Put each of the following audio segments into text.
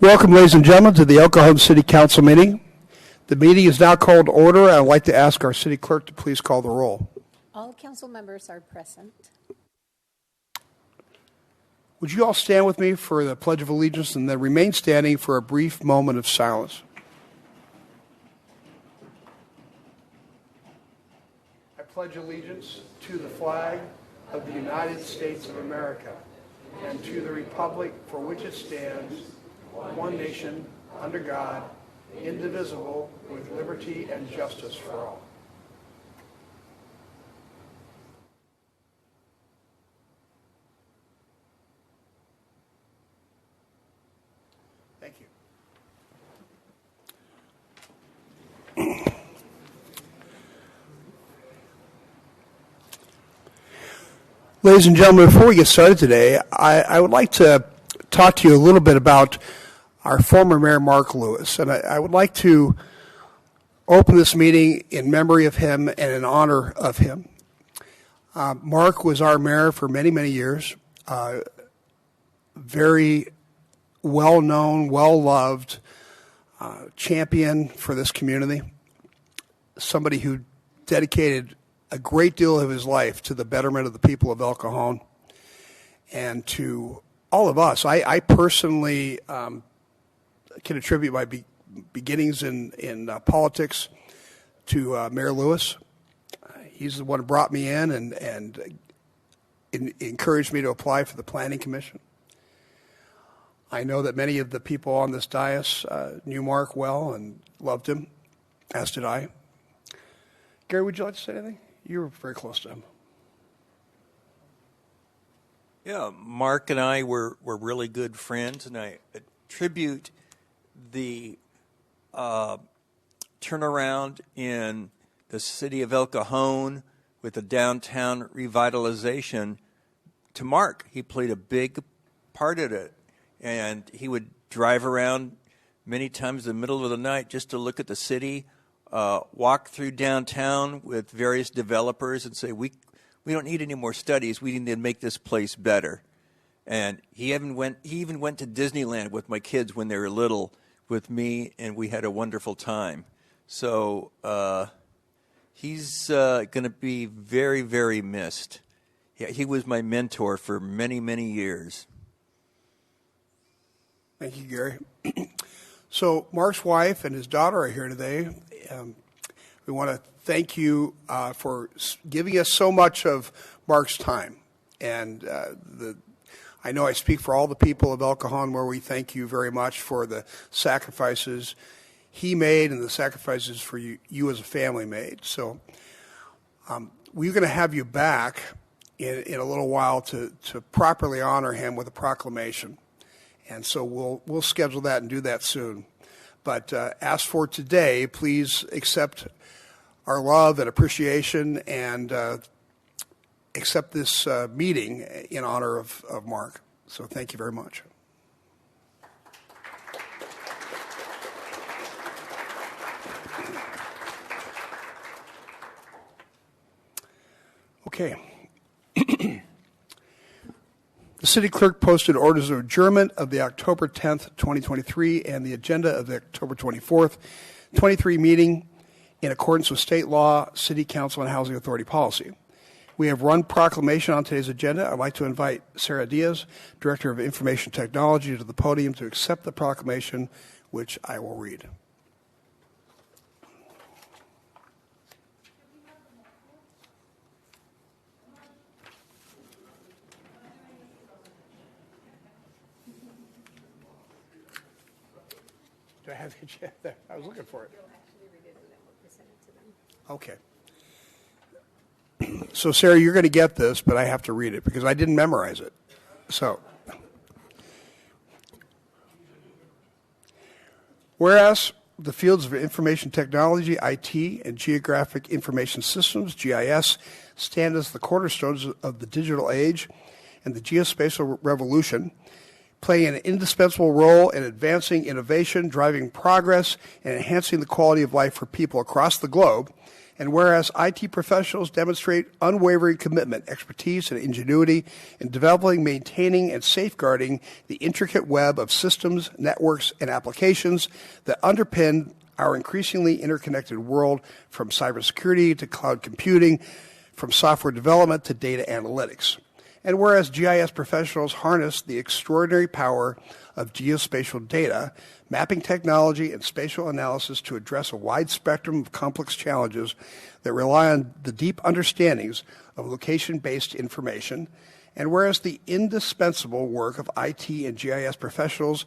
Welcome, ladies and gentlemen, to the El Cajon City Council meeting. The meeting is now called to order. I would like to ask our city clerk to please call the roll. All council members are present. Would you all stand with me for the Pledge of Allegiance and then remain standing for a brief moment of silence? I pledge allegiance to the flag of the United States of America and to the republic for which it stands, one nation, under God, indivisible, with liberty and justice for all. Thank you. Ladies and gentlemen, before we get started today, I would like to talk to you a little bit about our former Mayor, Mark Lewis. And I would like to open this meeting in memory of him and in honor of him. Mark was our mayor for many, many years. Very well-known, well-loved champion for this community. Somebody who dedicated a great deal of his life to the betterment of the people of El Cajon and to all of us. I personally can attribute my beginnings in politics to Mayor Lewis. He's the one who brought me in and encouraged me to apply for the Planning Commission. I know that many of the people on this dais knew Mark well and loved him, as did I. Gary, would you like to say anything? You were very close to him. Yeah, Mark and I were really good friends, and I attribute the turnaround in the city of El Cajon with the downtown revitalization to Mark. He played a big part in it, and he would drive around many times in the middle of the night just to look at the city, walk through downtown with various developers and say, we don't need any more studies. We need to make this place better. And he even went to Disneyland with my kids when they were little with me, and we had a wonderful time. So he's going to be very, very missed. He was my mentor for many, many years. Thank you, Gary. So Mark's wife and his daughter are here today. We want to thank you for giving us so much of Mark's time. And I know I speak for all the people of El Cajon where we thank you very much for the sacrifices he made and the sacrifices for you as a family made. So we're going to have you back in a little while to properly honor him with a proclamation. And so we'll schedule that and do that soon. But as for today, please accept our love and appreciation and accept this meeting in honor of Mark. So thank you very much. Okay. The city clerk posted orders of adjournment of the October 10th, 2023, and the agenda of the October 24th, 23 meeting in accordance with state law, city council, and housing authority policy. We have one proclamation on today's agenda. I'd like to invite Sarah Diaz, Director of Information Technology, to the podium to accept the proclamation, which I will read. Do I have it yet? I was looking for it. Okay. So, Sarah, you're going to get this, but I have to read it because I didn't memorize it. So, whereas the fields of information technology, IT, and geographic information systems, GIS, stand as the cornerstones of the digital age and the geospatial revolution, playing an indispensable role in advancing innovation, driving progress, and enhancing the quality of life for people across the globe, And whereas IT professionals demonstrate unwavering commitment, expertise, and ingenuity in developing, maintaining, and safeguarding the intricate web of systems, networks, and applications that underpin our increasingly interconnected world, from cybersecurity to cloud computing, from software development to data analytics. And whereas GIS professionals harness the extraordinary power of geospatial data, mapping technology, and spatial analysis to address a wide spectrum of complex challenges that rely on the deep understandings of location-based information, and whereas the indispensable work of IT and GIS professionals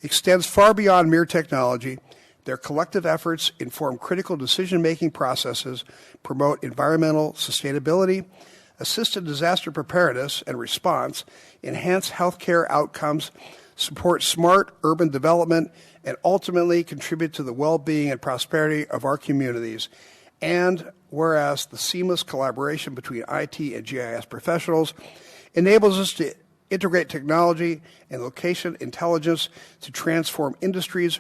extends far beyond mere technology, their collective efforts inform critical decision-making processes, promote environmental sustainability, assist in disaster preparedness and response, enhance healthcare outcomes, support smart urban development, and ultimately contribute to the well-being and prosperity of our communities. And whereas the seamless collaboration between IT and GIS professionals enables us to integrate technology and location intelligence to transform industries,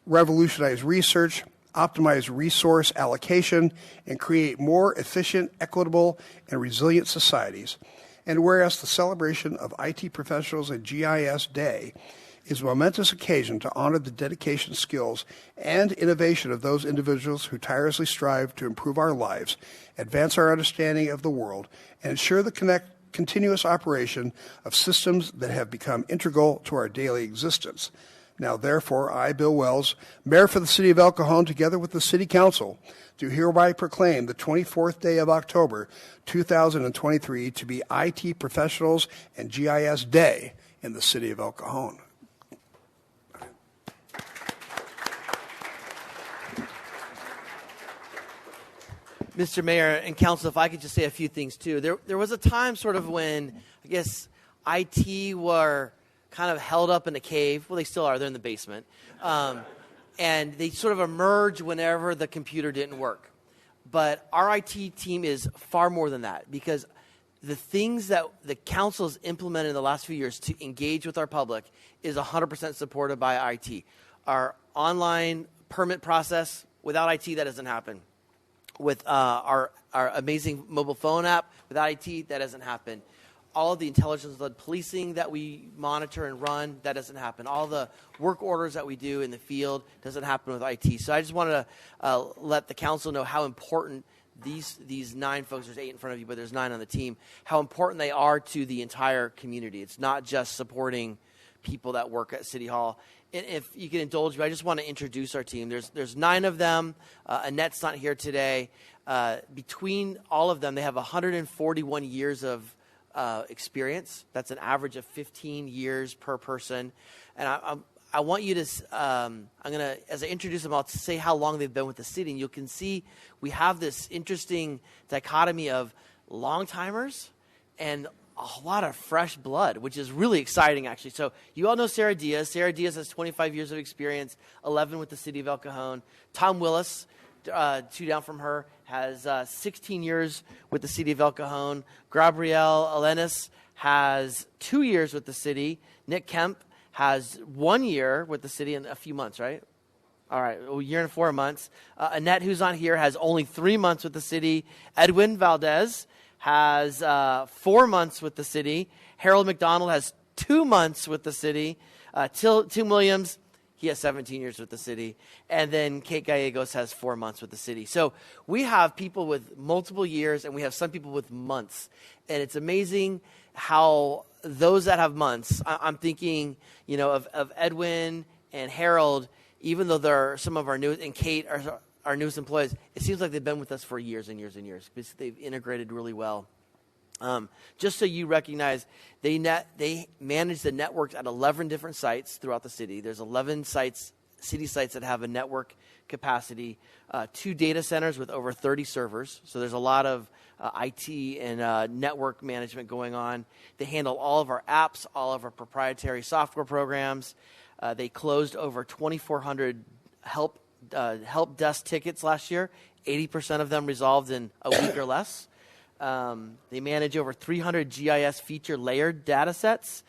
revolutionize research, optimize resource allocation, and create more efficient, equitable, and resilient societies. And whereas the celebration of IT Professionals and GIS Day is a momentous occasion to honor the dedication, skills, and innovation of those individuals who tirelessly strive to improve our lives, advance our understanding of the world, and ensure the continuous operation of systems that have become integral to our daily existence. Now, therefore, I, Bill Wells, Mayor for the City of El Cajon, together with the City Council, do hereby proclaim the 24th day of October, 2023, to be IT Professionals and GIS Day in the City of El Cajon. Mr. Mayor and Council, if I could just say a few things, too. There was a time sort of when, I guess, IT were kind of held up in a cave. Well, they still are. They're in the basement. And they sort of emerge whenever the computer didn't work. But our IT team is far more than that, because the things that the council has implemented in the last few years to engage with our public is 100% supported by IT. Our online permit process, without IT, that doesn't happen. With our amazing mobile phone app, without IT, that doesn't happen. All of the intelligence-led policing that we monitor and run, that doesn't happen. All the work orders that we do in the field doesn't happen with IT. So I just wanted to let the council know how important these 9 folks, there's 8 in front of you, but there's 9 on the team, how important they are to the entire community. It's not just supporting people that work at City Hall. And if you can indulge me, I just want to introduce our team. There's 9 of them. Annette's not here today. Between all of them, they have 141 years of experience. That's an average of 15 years per person. And I want you to, I'm going to, as I introduce them, I'll say how long they've been with the city. And you can see we have this interesting dichotomy of long-timers and a lot of fresh blood, which is really exciting, actually. So you all know Sarah Diaz. Sarah Diaz has 25 years of experience, 11 with the city of El Cajon. Tom Willis, 2 down from her, has 16 years with the city of El Cajon. Gabrielle Elenis has 2 years with the city. Nick Kemp has 1 year with the city and a few months, right? All right, a year and 4 months. Annette, who's on here, has only 3 months with the city. Edwin Valdez has 4 months with the city. Harold McDonald has 2 months with the city. Tim Williams, he has 17 years with the city. And then Kate Gallegos has 4 months with the city. So we have people with multiple years, and we have some people with months. And it's amazing how those that have months, I'm thinking, of Edwin and Harold, even though they're some of our newest, and Kate are our newest employees, it seems like they've been with us for years and years and years because they've integrated really well. Just so you recognize, they manage the networks at 11 different sites throughout the city. There's 11 city sites that have a network capacity, 2 data centers with over 30 servers. So there's a lot of IT and network management going on. They handle all of our apps, all of our proprietary software programs. They closed over 2,400 help desk tickets last year. 80% of them resolved in a week or less. They manage over 300 GIS feature layered data sets.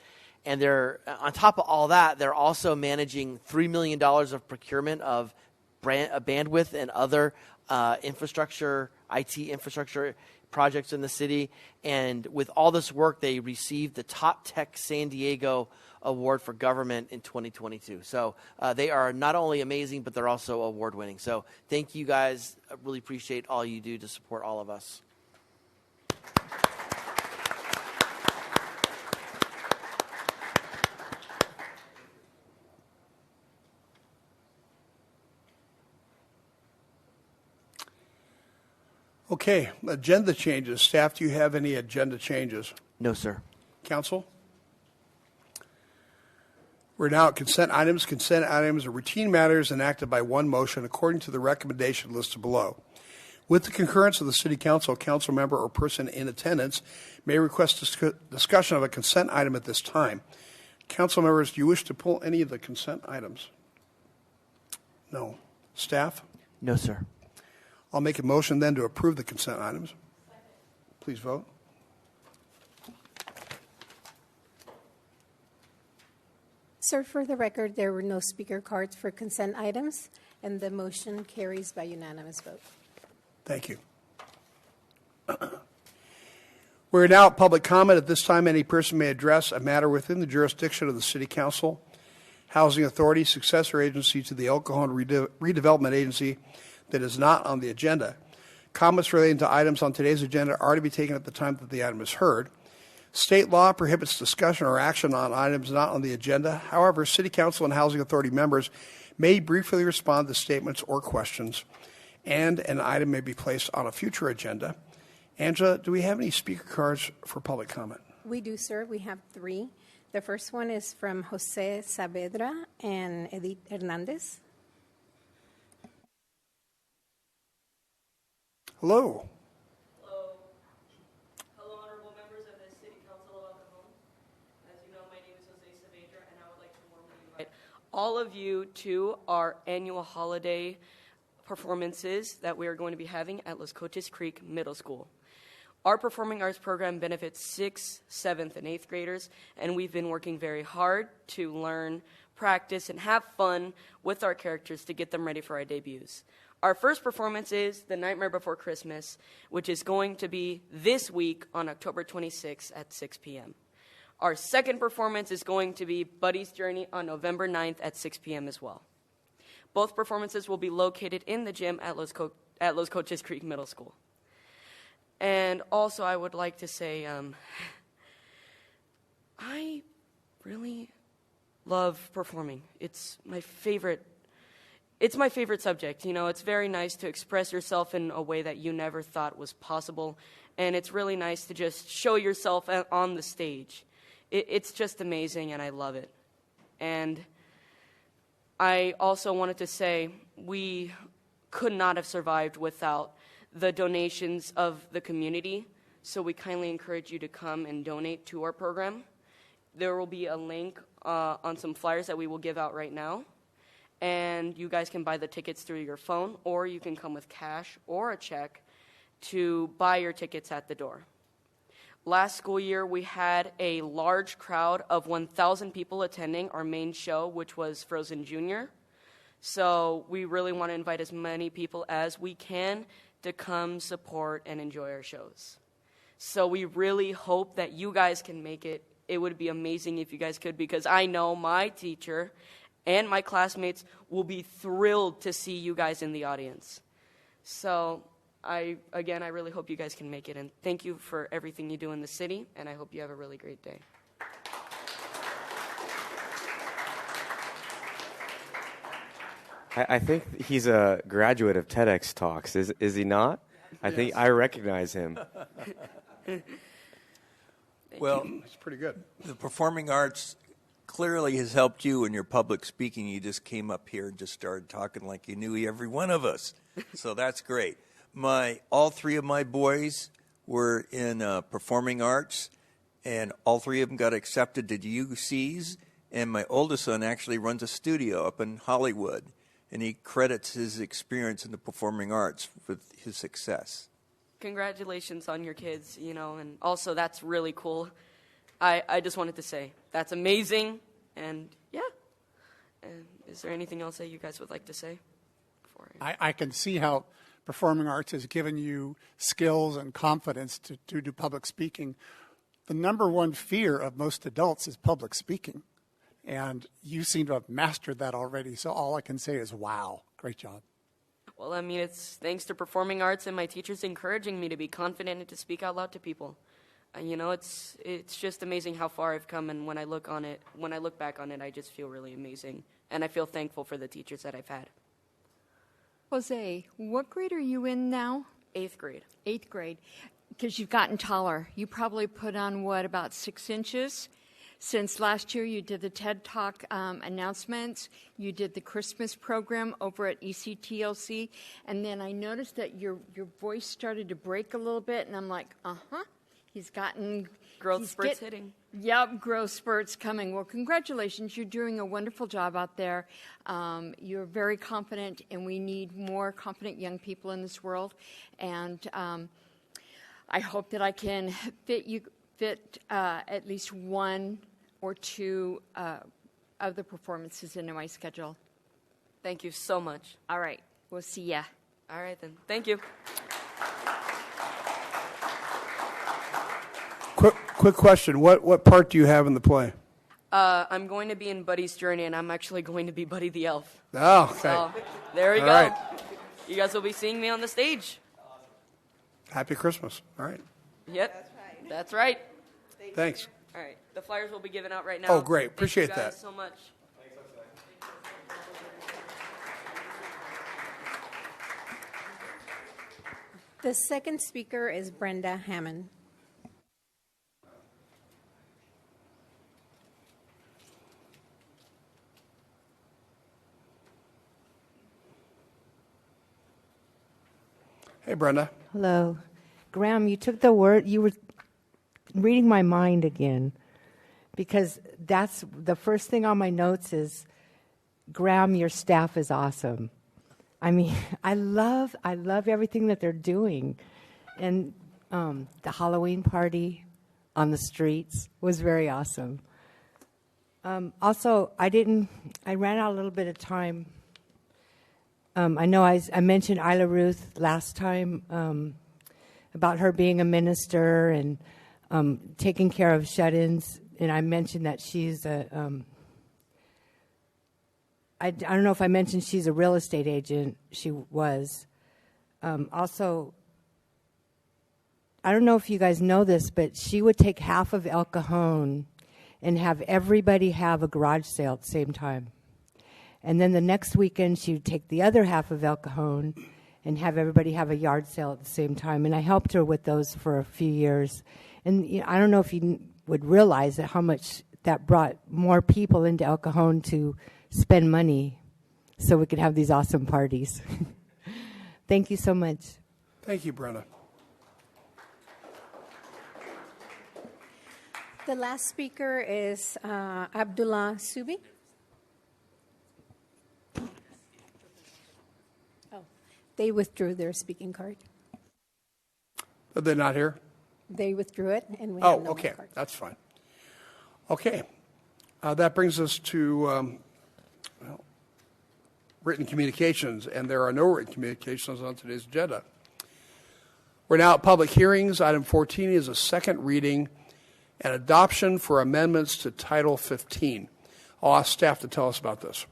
And they're on top of all that, they're also managing $3 million of procurement of bandwidth and other infrastructure, IT infrastructure projects in the city. And with all this work, they received the Top Tech San Diego Award for Government in 2022. So they are not only amazing, but they're also award-winning. So thank you guys. I really appreciate all you do to support all of us. Okay, agenda changes. Staff, do you have any agenda changes? No, sir. Council? We're now at consent items. Consent items are routine matters enacted by one motion according to the recommendation listed below. With the concurrence of the City Council, a council member or person in attendance may request discussion of a consent item at this time. Council members, do you wish to pull any of the consent items? No. Staff? No, sir. I'll make a motion then to approve the consent items. Please vote. Sir, for the record, there were no speaker cards for consent items, and the motion carries by unanimous vote. Thank you. We're now at public comment. At this time, any person may address a matter within the jurisdiction of the City Council, Housing Authority, successor agency to the El Cajon Redevelopment Agency that is not on the agenda. Comments relating to items on today's agenda are to be taken at the time that the item is heard. State law prohibits discussion or action on items not on the agenda. However, City Council and Housing Authority members may briefly respond to statements or questions, and an item may be placed on a future agenda. Angela, do we have any speaker cards for public comment? We do, sir. We have 3. The first one is from Jose Saavedra and Edith Hernandez. Hello. Hello, honorable members of the City Council of El Cajon. As you know, my name is Jose Saavedra, and I would like to warmly invite all of you to our annual holiday performances that we are going to be having at Los Coches Creek Middle School. Our performing arts program benefits 6th, 7th, and 8th graders, and we've been working very hard to learn, practice, and have fun with our characters to get them ready for our debuts. Our first performance is The Nightmare Before Christmas, which is going to be this week on October 26th at 6 p.m. Our second performance is going to be Buddy's Journey on November 9th at 6 p.m. as well. Both performances will be located in the gym at Los Coches Creek Middle School. And also I would like to say I really love performing. It's my favorite subject. You know, it's very nice to express yourself in a way that you never thought was possible. And it's really nice to just show yourself on the stage. It's just amazing, and I love it. And I also wanted to say we could not have survived without the donations of the community. So we kindly encourage you to come and donate to our program. There will be a link on some flyers that we will give out right now. And you guys can buy the tickets through your phone, or you can come with cash or a check to buy your tickets at the door. Last school year, we had a large crowd of 1,000 people attending our main show, which was Frozen Junior. So we really want to invite as many people as we can to come support and enjoy our shows. So we really hope that you guys can make it. It would be amazing if you guys could, because I know my teacher and my classmates will be thrilled to see you guys in the audience. So I really hope you guys can make it. And thank you for everything you do in the city, and I hope you have a really great day. I think he's a graduate of TEDx Talks, is he not? I think I recognize him. Well, It's pretty good. the performing arts clearly has helped you in your public speaking. You just came up here and just started talking like you knew every one of us. So that's great. All 3 of my boys were in performing arts, and all 3 of them got accepted to UCs, and my oldest son actually runs a studio up in Hollywood, and he credits his experience in the performing arts with his success. Congratulations on your kids, you know, and also that's really cool. I just wanted to say that's amazing, and yeah. And is there anything else that you guys would like to say? for it. I can see how performing arts has given you skills and confidence to do public speaking. The number one fear of most adults is public speaking. And you seem to have mastered that already. So all I can say is, wow, great job. Well, I mean, it's thanks to performing arts and my teachers encouraging me to be confident and to speak out loud to people. You know, it's just amazing how far I've come, and when I look back on it, I just feel really amazing, and I feel thankful for the teachers that I've had. Jose, what grade are you in now? 8th grade. 8th grade. Because you've gotten taller. You probably put on, about 6 inches? Since last year, you did the TED Talk announcements. You did the Christmas program over at ECTLC. And then I noticed that your voice started to break a little bit, and I'm like, he's gotten... Growth spurts hitting. Yep, growth spurts coming. Well, congratulations. You're doing a wonderful job out there. You're very confident, and we need more confident young people in this world. And I hope that I can fit at least 1 or 2 of the performances into my schedule. Thank you so much. All right. We'll see ya. All right, then. Thank you. Quick question. What part do you have in the play? I'm going to be in Buddy's journey, and I'm actually going to be Buddy the Elf. Oh, okay. So, there we All go. right. You guys will be seeing me on the stage. Happy Christmas. All right. Yep. That's right. Thanks. All right. The flyers will be given out right now. Oh, great. Appreciate Thank you guys that. so much. The second speaker is Brenda Hammond. Hey, Brenda. Hello. Graham, you took the word, you were reading my mind again, because that's the first thing on my notes is, Graham, your staff is awesome. I mean, I love everything that they're doing. And the Halloween party on the streets was very awesome. Also, I ran out a little bit of time. I know I mentioned Isla Ruth last time about her being a minister and taking care of shut-ins, and I mentioned that she's I don't know if I mentioned she's a real estate agent. She was. Also, I don't know if you guys know this, but she would take half of El Cajon and have everybody have a garage sale at the same time. And then the next weekend, she would take the other half of El Cajon and have everybody have a yard sale at the same time. And I helped her with those for a few years. And I don't know if you would realize that how much that brought more people into El Cajon to spend money so we could have these awesome parties. Thank you so much. Thank you, Brenda. The last speaker is Abdullah Subi. Oh, they withdrew their speaking card. Are they not here? They withdrew it, and we have no okay. more cards. That's fine. Okay. That brings us to written communications, and there are no written communications on today's agenda. We're now at public hearings. Item 14 is a second reading and adoption for amendments to Title 15. I'll ask staff to tell us about this.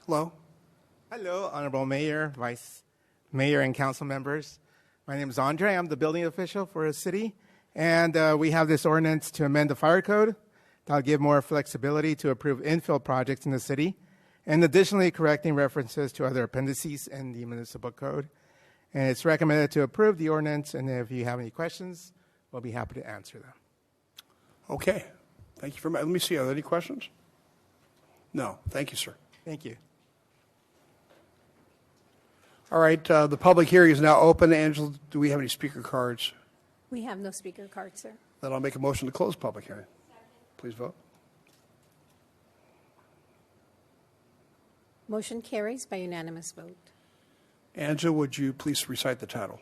Hello. Hello, Honorable Mayor, Vice Mayor, and council members. My name is Andre. I'm the building official for the city, and we have this ordinance to amend the fire code that'll give more flexibility to approve infill projects in the city, and additionally correcting references to other appendices in the municipal code. And it's recommended to approve the ordinance, and if you have any questions, we'll be happy to answer them. Okay. Thank you very much. Let me see. Are there any questions? No. Thank you, sir. Thank you. All right. The public hearing is now open. Angela, do we have any speaker cards? We have no speaker cards, sir. Then I'll make a motion to close public hearing. Please vote. Motion carries by unanimous vote. Angela, would you please recite the title?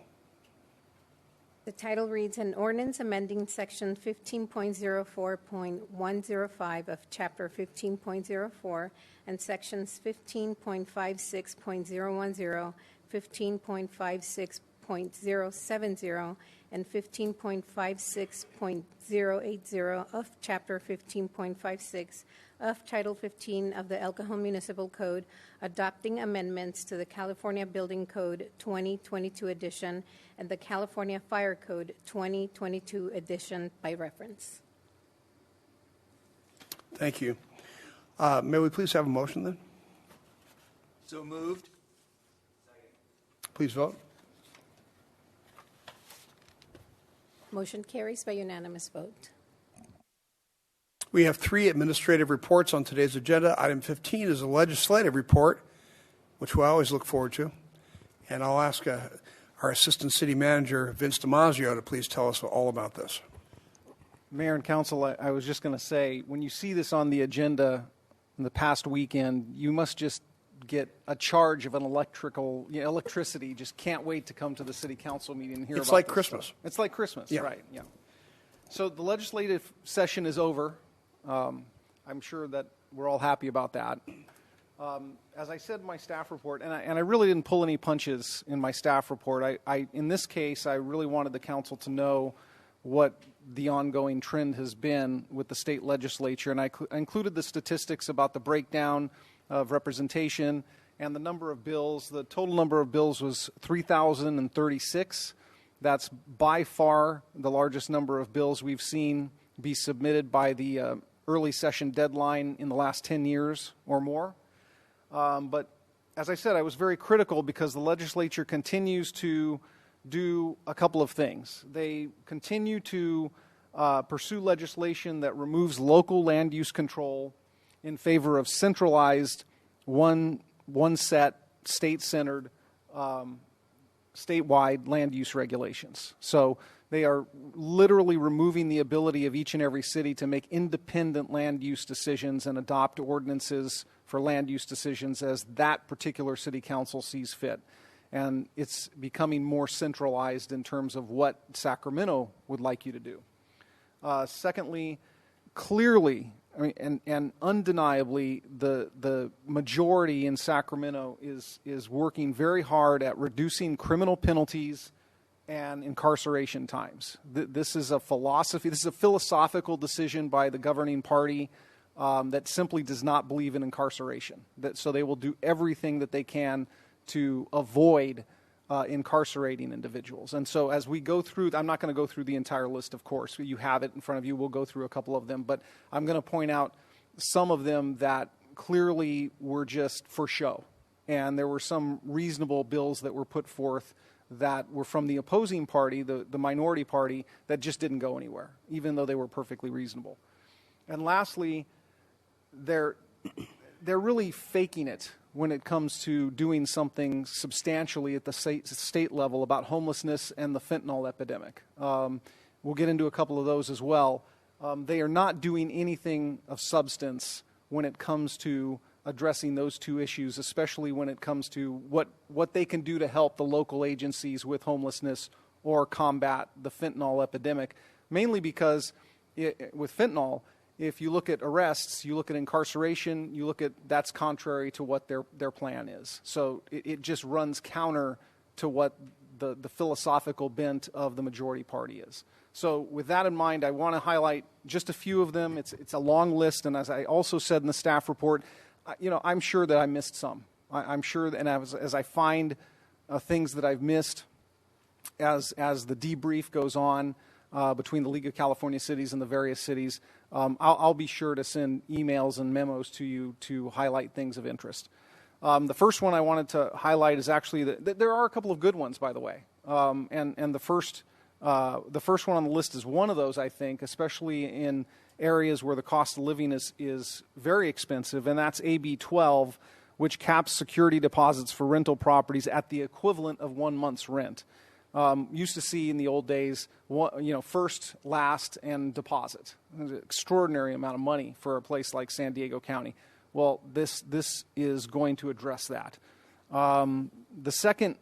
The title reads, an ordinance amending section 15.04.105 of chapter 15.04 and sections 15.56.010, 15.56.070, and 15.56.080 of chapter 15.56 of Title 15 of the El Cajon Municipal Code, adopting amendments to the California Building Code 2022 edition and the California Fire Code 2022 edition by reference. Thank you. May we please have a motion then? So moved. Please vote. Motion carries by unanimous vote. We have 3 administrative reports on today's agenda. Item 15 is a legislative report, which we always look forward to. And I'll ask our Assistant City Manager, Vince DiMaggio, to please tell us all about this. Mayor and Council, I was just going to say, when you see this on the agenda in the past weekend, you must just get a charge of an electricity. Just can't wait to come to the City Council meeting and hear about It's like this Christmas. stuff. It's like Christmas, Yeah. right, yeah. So the legislative session is over. I'm sure that we're all happy about that. As I said in my staff report, and I really didn't pull any punches in my staff report. In this case, I really wanted the council to know what the ongoing trend has been with the state legislature, and I included the statistics about the breakdown of representation and the number of bills. The total number of bills was 3,036. That's by far the largest number of bills we've seen be submitted by the early session deadline in the last 10 years or more. But as I said, I was very critical because the legislature continues to do a couple of things. They continue to pursue legislation that removes local land use control in favor of centralized, one set, state-centered, statewide land use regulations. So they are literally removing the ability of each and every city to make independent land use decisions and adopt ordinances for land use decisions as that particular city council sees fit. And it's becoming more centralized in terms of what Sacramento would like you to do. Secondly, clearly, and undeniably, the majority in Sacramento is working very hard at reducing criminal penalties and incarceration times. This is a philosophy, this is a philosophical decision by the governing party that simply does not believe in incarceration. So they will do everything that they can to avoid incarcerating individuals. And so as we go through, I'm not going to go through the entire list, of course. You have it in front of you. We'll go through a couple of them. But I'm going to point out some of them that clearly were just for show. And there were some reasonable bills that were put forth that were from the opposing party, the minority party, that just didn't go anywhere, even though they were perfectly reasonable. And lastly, they're really faking it when it comes to doing something substantially at the state level about homelessness and the fentanyl epidemic. We'll get into a couple of those as well. They are not doing anything of substance when it comes to addressing those two issues, especially when it comes to what they can do to help the local agencies with homelessness or combat the fentanyl epidemic, mainly because with fentanyl, if you look at arrests, you look at incarceration, you look at that's contrary to what their plan is. So it just runs counter to what the philosophical bent of the majority party is. So with that in mind, I want to highlight just a few of them. It's a long list, and as I also said in the staff report, I'm sure that I missed some. I'm sure, and as I find things that I've missed as the debrief goes on between the League of California Cities and the various cities, I'll be sure to send emails and memos to you to highlight things of interest. The first one I wanted to highlight is actually there are a couple of good ones, by the way, and the first one on the list is one of those, I think, especially in areas where the cost of living is very expensive, and that's AB 12, which caps security deposits for rental properties at the equivalent of 1 month's rent. Used to see in the old days, first, last, and deposit. An extraordinary amount of money for a place like San Diego County. Well, this is going to address that. The second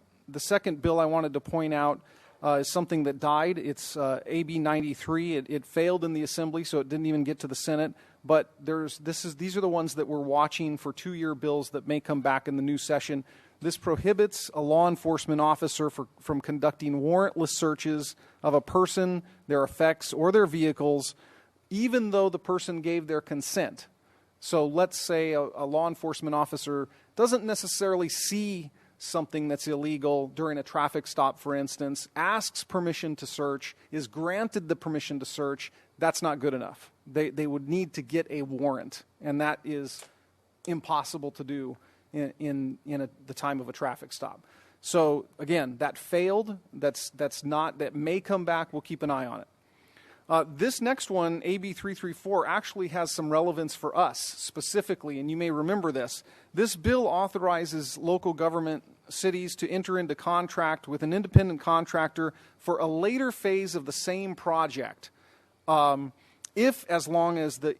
bill I wanted to point out is something that died. It's AB 93. It failed in the Assembly, so it didn't even get to the Senate. But these are the ones that we're watching for 2-year bills that may come back in the new session. This prohibits a law enforcement officer from conducting warrantless searches of a person, their effects, or their vehicles, even though the person gave their consent. So let's say a law enforcement officer doesn't necessarily see something that's illegal during a traffic stop, for instance, asks permission to search, is granted the permission to search. That's not good enough. They would need to get a warrant, and that is impossible to do in the time of a traffic stop. So again, that failed. That may come back. We'll keep an eye on it. This next one, AB 334, actually has some relevance for us specifically, and you may remember this. This bill authorizes local government cities to enter into contract with an independent contractor for a later phase of the same project, as long as the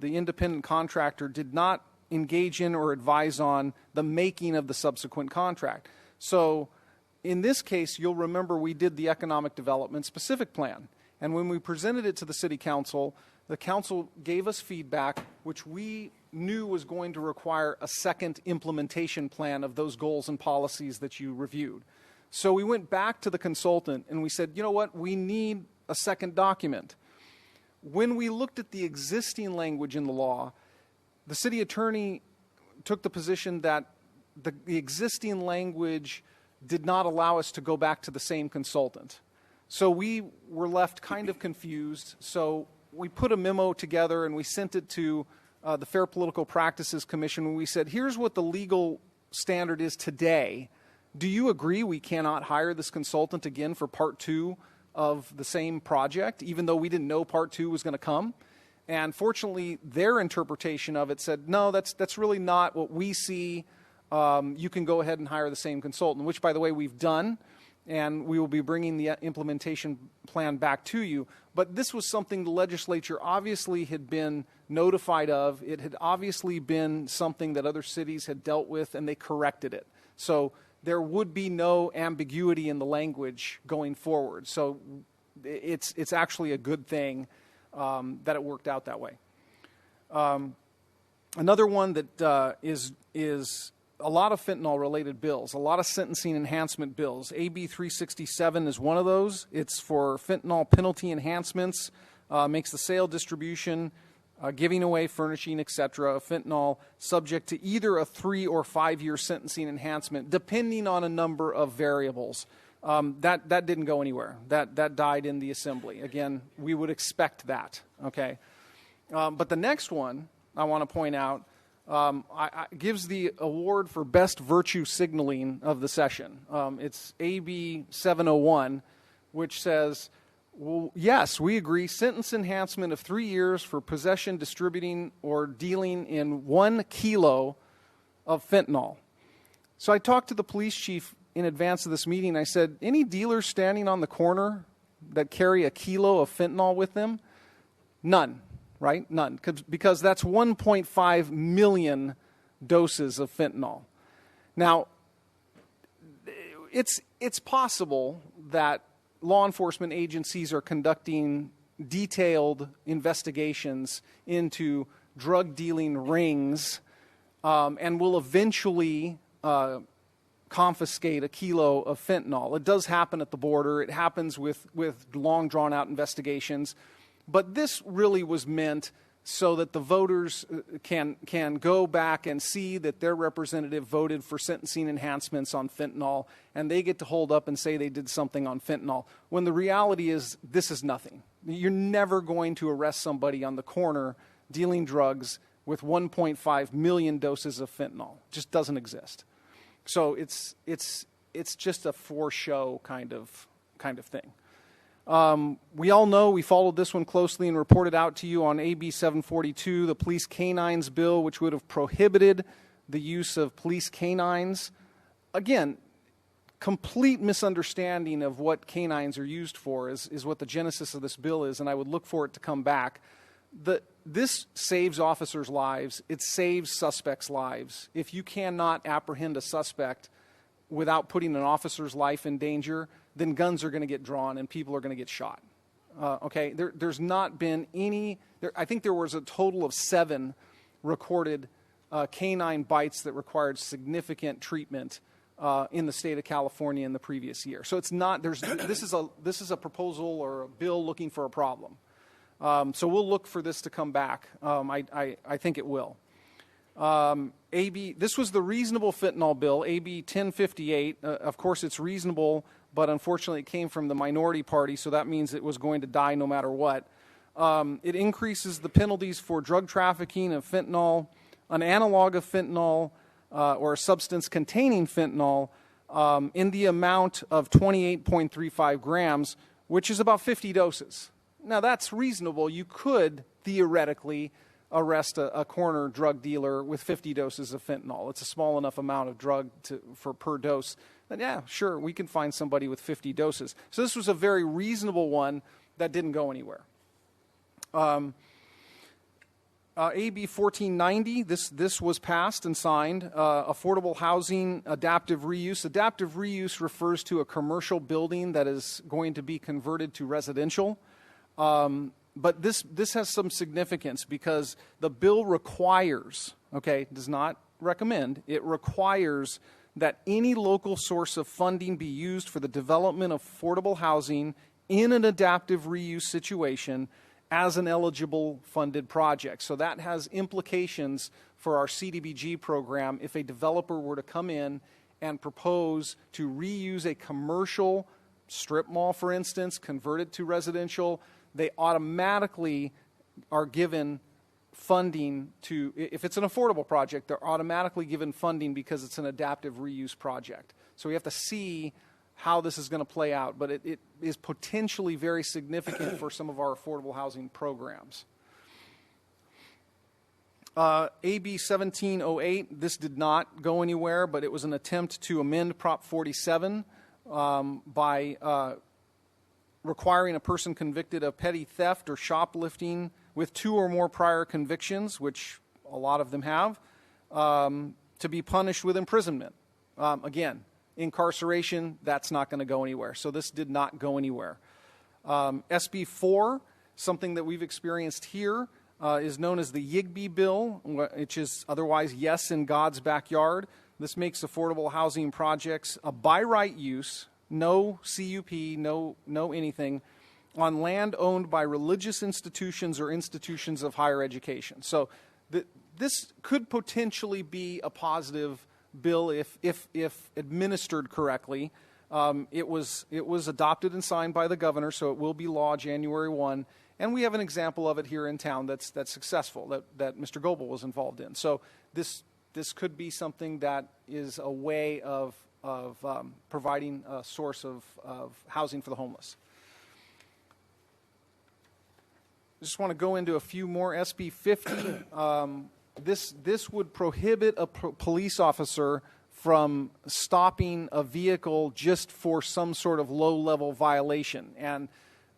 independent contractor did not engage in or advise on the making of the subsequent contract. So in this case, you'll remember we did the economic development specific plan. And when we presented it to the city council, the council gave us feedback, which we knew was going to require a second implementation plan of those goals and policies that you reviewed. So we went back to the consultant and we said, you know what, we need a second document. When we looked at the existing language in the law, the city attorney took the position that the existing language did not allow us to go back to the same consultant. So we were left kind of confused. So we put a memo together and we sent it to the Fair Political Practices Commission, and we said, here's what the legal standard is today. Do you agree we cannot hire this consultant again for part 2 of the same project, even though we didn't know part 2 was going to come? And fortunately, their interpretation of it said, no, that's really not what we see. You can go ahead and hire the same consultant, which, by the way, we've done. And we will be bringing the implementation plan back to you. But this was something the legislature obviously had been notified of. It had obviously been something that other cities had dealt with, and they corrected it. So there would be no ambiguity in the language going forward. So it's actually a good thing that it worked out that way. Another one that is a lot of fentanyl-related bills, a lot of sentencing enhancement bills. AB 367 is one of those. It's for fentanyl penalty enhancements, makes the sale, distribution, giving away, furnishing, etc. of fentanyl subject to either a 3 or 5 year sentencing enhancement, depending on a number of variables. That didn't go anywhere. That died in the Assembly. Again, we would expect that. Okay, but the next one I want to point out gives the award for best virtue signaling of the session. It's AB 701, which says, well, yes, we agree, sentence enhancement of 3 years for possession, distributing, or dealing in 1 kilo of fentanyl. So I talked to the police chief in advance of this meeting. I said, any dealers standing on the corner that carry a kilo of fentanyl with them? None. Right? None. Because that's 1.5 million doses of fentanyl. Now, it's possible that law enforcement agencies are conducting detailed investigations into drug dealing rings and will eventually confiscate a kilo of fentanyl. It does happen at the border. It happens with long drawn-out investigations. But this really was meant so that the voters can go back and see that their representative voted for sentencing enhancements on fentanyl, and they get to hold up and say they did something on fentanyl, when the reality is this is nothing. You're never going to arrest somebody on the corner dealing drugs with 1.5 million doses of fentanyl. It just doesn't exist. So it's just a for show kind of thing. We all know, we followed this one closely and reported out to you on AB 742, the police canines bill, which would have prohibited the use of police canines. Again, complete misunderstanding of what canines are used for is what the genesis of this bill is, and I would look for it to come back. This saves officers' lives. It saves suspects' lives. If you cannot apprehend a suspect without putting an officer's life in danger, then guns are going to get drawn and people are going to get shot. Okay, there's not been any. I think there was a total of 7 recorded canine bites that required significant treatment in the state of California in the previous year. So it's not. This is a proposal or a bill looking for a problem. So we'll look for this to come back. I think it will. This was the reasonable fentanyl bill, AB 1058. Of course, it's reasonable, but unfortunately it came from the minority party, so that means it was going to die no matter what. It increases the penalties for drug trafficking of fentanyl, an analog of fentanyl, or a substance containing fentanyl in the amount of 28.35 grams, which is about 50 doses. Now, that's reasonable. You could theoretically arrest a corner drug dealer with 50 doses of fentanyl. It's a small enough amount of drug for per dose. Then, yeah, sure, we can find somebody with 50 doses. So this was a very reasonable one that didn't go anywhere. AB 1490, this was passed and signed. Affordable housing, adaptive reuse. Adaptive reuse refers to a commercial building that is going to be converted to residential. But this has some significance because the bill requires, does not recommend, it requires that any local source of funding be used for the development of affordable housing in an adaptive reuse situation as an eligible funded project. So that has implications for our CDBG program if a developer were to come in and propose to reuse a commercial strip mall, for instance, convert it to residential. They automatically are given funding to, if it's an affordable project, they're automatically given funding because it's an adaptive reuse project. So we have to see how this is going to play out, but it is potentially very significant for some of our affordable housing programs. AB 1708, this did not go anywhere, but it was an attempt to amend Prop 47 by requiring a person convicted of petty theft or shoplifting with 2 or more prior convictions, which a lot of them have, to be punished with imprisonment. Again, incarceration, that's not going to go anywhere. So this did not go anywhere. SB 4, something that we've experienced here, is known as the Yigby Bill, which is otherwise Yes in God's Backyard. This makes affordable housing projects a by right use, no CUP, no anything, on land owned by religious institutions or institutions of higher education. So this could potentially be a positive bill if administered correctly. It was adopted and signed by the governor, so it will be law January 1. And we have an example of it here in town that's successful, that Mr. Goebel was involved in. So this could be something that is a way of providing a source of housing for the homeless. I just want to go into a few more. SB 50. This would prohibit a police officer from stopping a vehicle just for some sort of low-level violation. And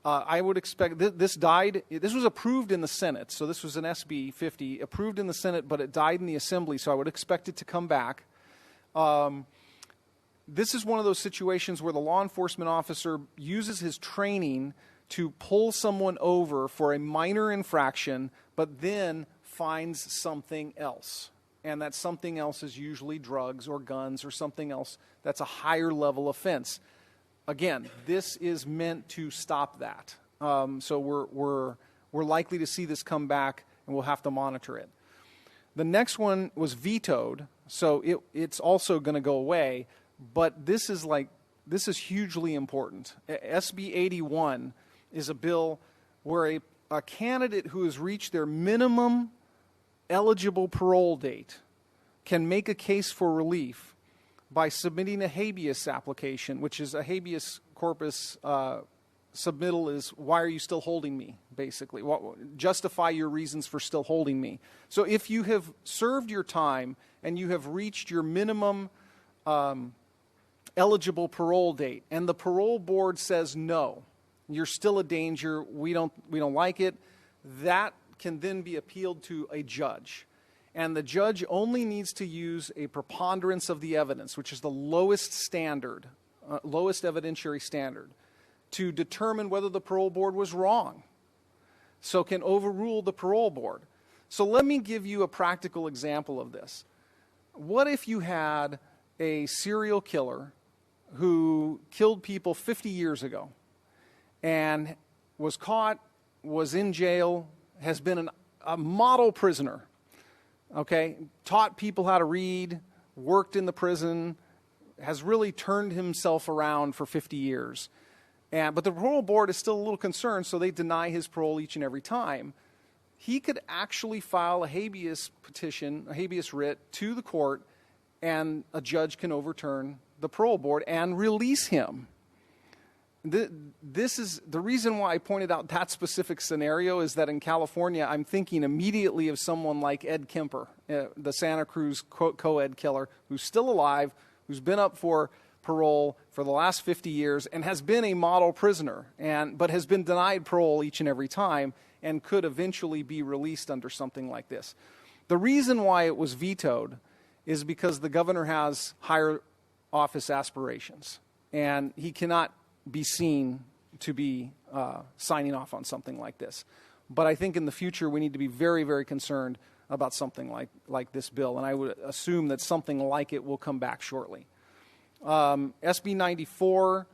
I would expect this died. This was approved in the Senate, so this was an SB 50 approved in the Senate, but it died in the Assembly. So I would expect it to come back. This is one of those situations where the law enforcement officer uses his training to pull someone over for a minor infraction, but then finds something else. And that something else is usually drugs or guns or something else that's a higher level offense. Again, this is meant to stop that. So we're likely to see this come back, and we'll have to monitor it. The next one was vetoed, so it's also going to go away. But this is hugely important. SB 81 is a bill where a candidate who has reached their minimum eligible parole date can make a case for relief by submitting a habeas application, which is a habeas corpus submittal is, why are you still holding me, basically. Justify your reasons for still holding me. So if you have served your time and you have reached your minimum eligible parole date, and the parole board says no, you're still a danger, we don't like it, that can then be appealed to a judge. And the judge only needs to use a preponderance of the evidence, which is the lowest standard lowest evidentiary standard, to determine whether the parole board was wrong, so can overrule the parole board. So let me give you a practical example of this. What if you had a serial killer who killed people 50 years ago and was caught, was in jail, has been a model prisoner, okay, taught people how to read, worked in the prison, has really turned himself around for 50 years. But the parole board is still a little concerned, so they deny his parole each and every time. He could actually file a habeas petition, a habeas writ, to the court, and a judge can overturn the parole board and release him. This is the reason why I pointed out that specific scenario, is that in California, I'm thinking immediately of someone like Ed Kemper, the Santa Cruz co-ed killer, who's still alive, who's been up for parole for the last 50 years and has been a model prisoner, but has been denied parole each and every time and could eventually be released under something like this. The reason why it was vetoed is because the governor has higher office aspirations, and he cannot be seen to be signing off on something like this. But I think in the future we need to be very, very concerned about something like this bill, and I would assume that something like it will come back shortly. SB 94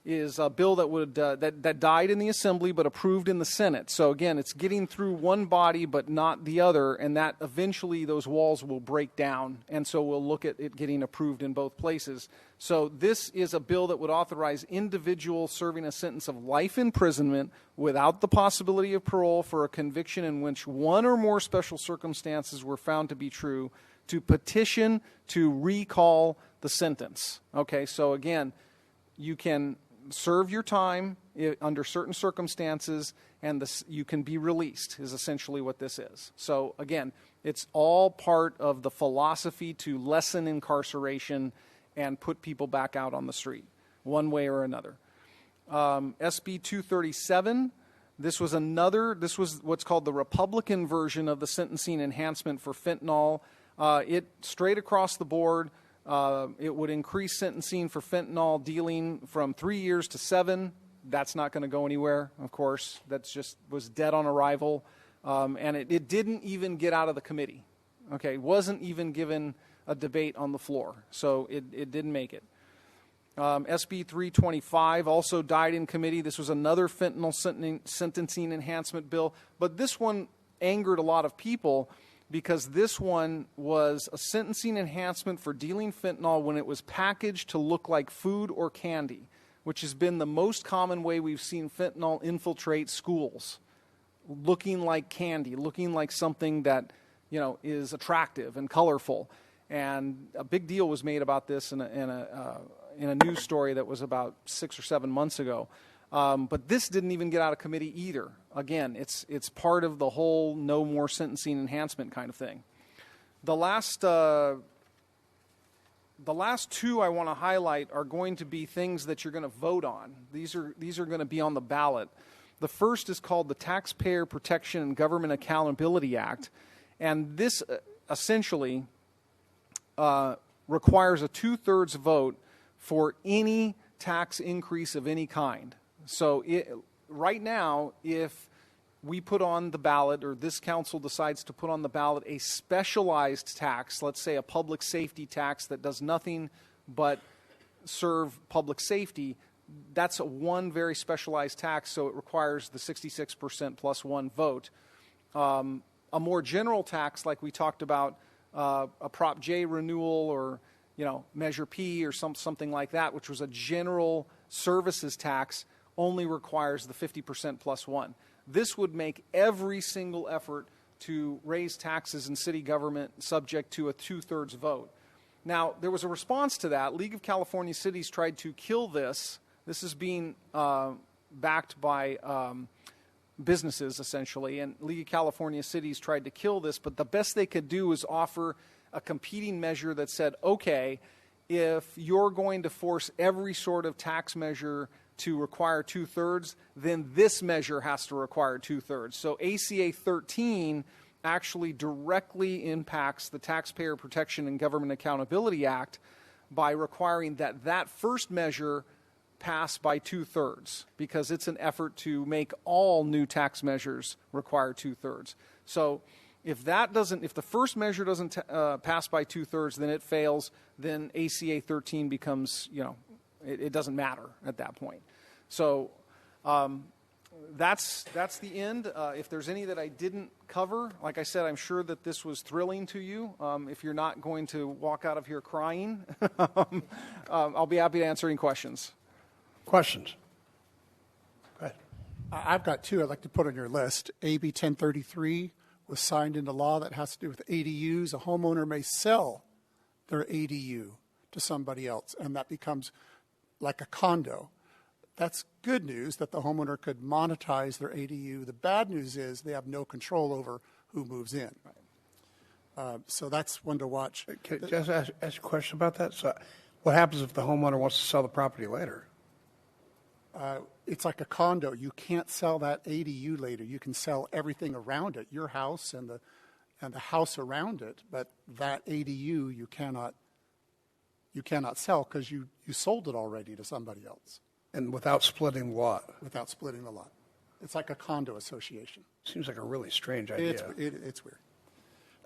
is a bill that would that died in the Assembly but approved in the Senate. So again, it's getting through one body but not the other, and that eventually those walls will break down, and so we'll look at it getting approved in both places. So this is a bill that would authorize individuals serving a sentence of life imprisonment without the possibility of parole for a conviction in which one or more special circumstances were found to be true, to petition to recall the sentence. Okay, so again, you can serve your time under certain circumstances, and you can be released, is essentially what this is. So again, it's all part of the philosophy to lessen incarceration and put people back out on the street, one way or another. SB 237, this was what's called the Republican version of the sentencing enhancement for fentanyl. It straight across the board, it would increase sentencing for fentanyl dealing from 3 years to 7. That's not going to go anywhere, of course. That's just was dead on arrival. And it didn't even get out of the committee. Okay, wasn't even given a debate on the floor. So it didn't make it. SB 325 also died in committee. This was another fentanyl sentencing enhancement bill. But this one angered a lot of people, because this one was a sentencing enhancement for dealing fentanyl when it was packaged to look like food or candy, which has been the most common way we've seen fentanyl infiltrate schools, looking like candy, looking like something that, is attractive and colorful. And a big deal was made about this in a news story that was about 6 or 7 months ago. But this didn't even get out of committee either. Again, it's part of the whole no more sentencing enhancement kind of thing. The last two I want to highlight are going to be things that you're going to vote on. These are going to be on the ballot. The first is called the Taxpayer Protection and Government Accountability Act, and this essentially requires a 2/3 vote for any tax increase of any kind. So right now, if we put on the ballot, or this council decides to put on the ballot a specialized tax, let's say a public safety tax that does nothing but serve public safety, that's one very specialized tax, so it requires the 66% plus one vote. A more general tax, like we talked about, a Prop J renewal, or Measure P or something like that, which was a general services tax, only requires the 50% plus one. This would make every single effort to raise taxes in city government subject to a 2/3 vote. Now, there was a response to that. League of California Cities tried to kill this. This is being backed by businesses, essentially, and League of California Cities tried to kill this, but the best they could do was offer a competing measure that said, okay, if you're going to force every sort of tax measure to require 2/3, then this measure has to require 2/3. So ACA 13 actually directly impacts the Taxpayer Protection and Government Accountability Act by requiring that that first measure pass by 2/3, because it's an effort to make all new tax measures require 2/3. So if the first measure doesn't pass by 2/3, then it fails. Then ACA 13 becomes, it doesn't matter at that point. So that's the end. If there's any that I didn't cover, like I said, I'm sure that this was thrilling to you. If you're not going to walk out of here crying, I'll be happy to answer any questions. Questions? Go ahead. I've got two I'd like to put on your list. AB 1033 was signed into law that has to do with ADUs. A homeowner may sell their ADU to somebody else, and that becomes like a condo. That's good news that the homeowner could monetize their ADU. The bad news is they have no control over who moves in. So that's one to watch. Can I just ask a question about that? So what happens if the homeowner wants to sell the property later? It's like a condo. You can't sell that ADU later. You can sell everything around it, your house and the house around it, but that ADU you cannot sell because you sold it already to somebody else. And without splitting the lot? Without splitting the lot. It's like a condo association. Seems like a really strange idea. It's weird.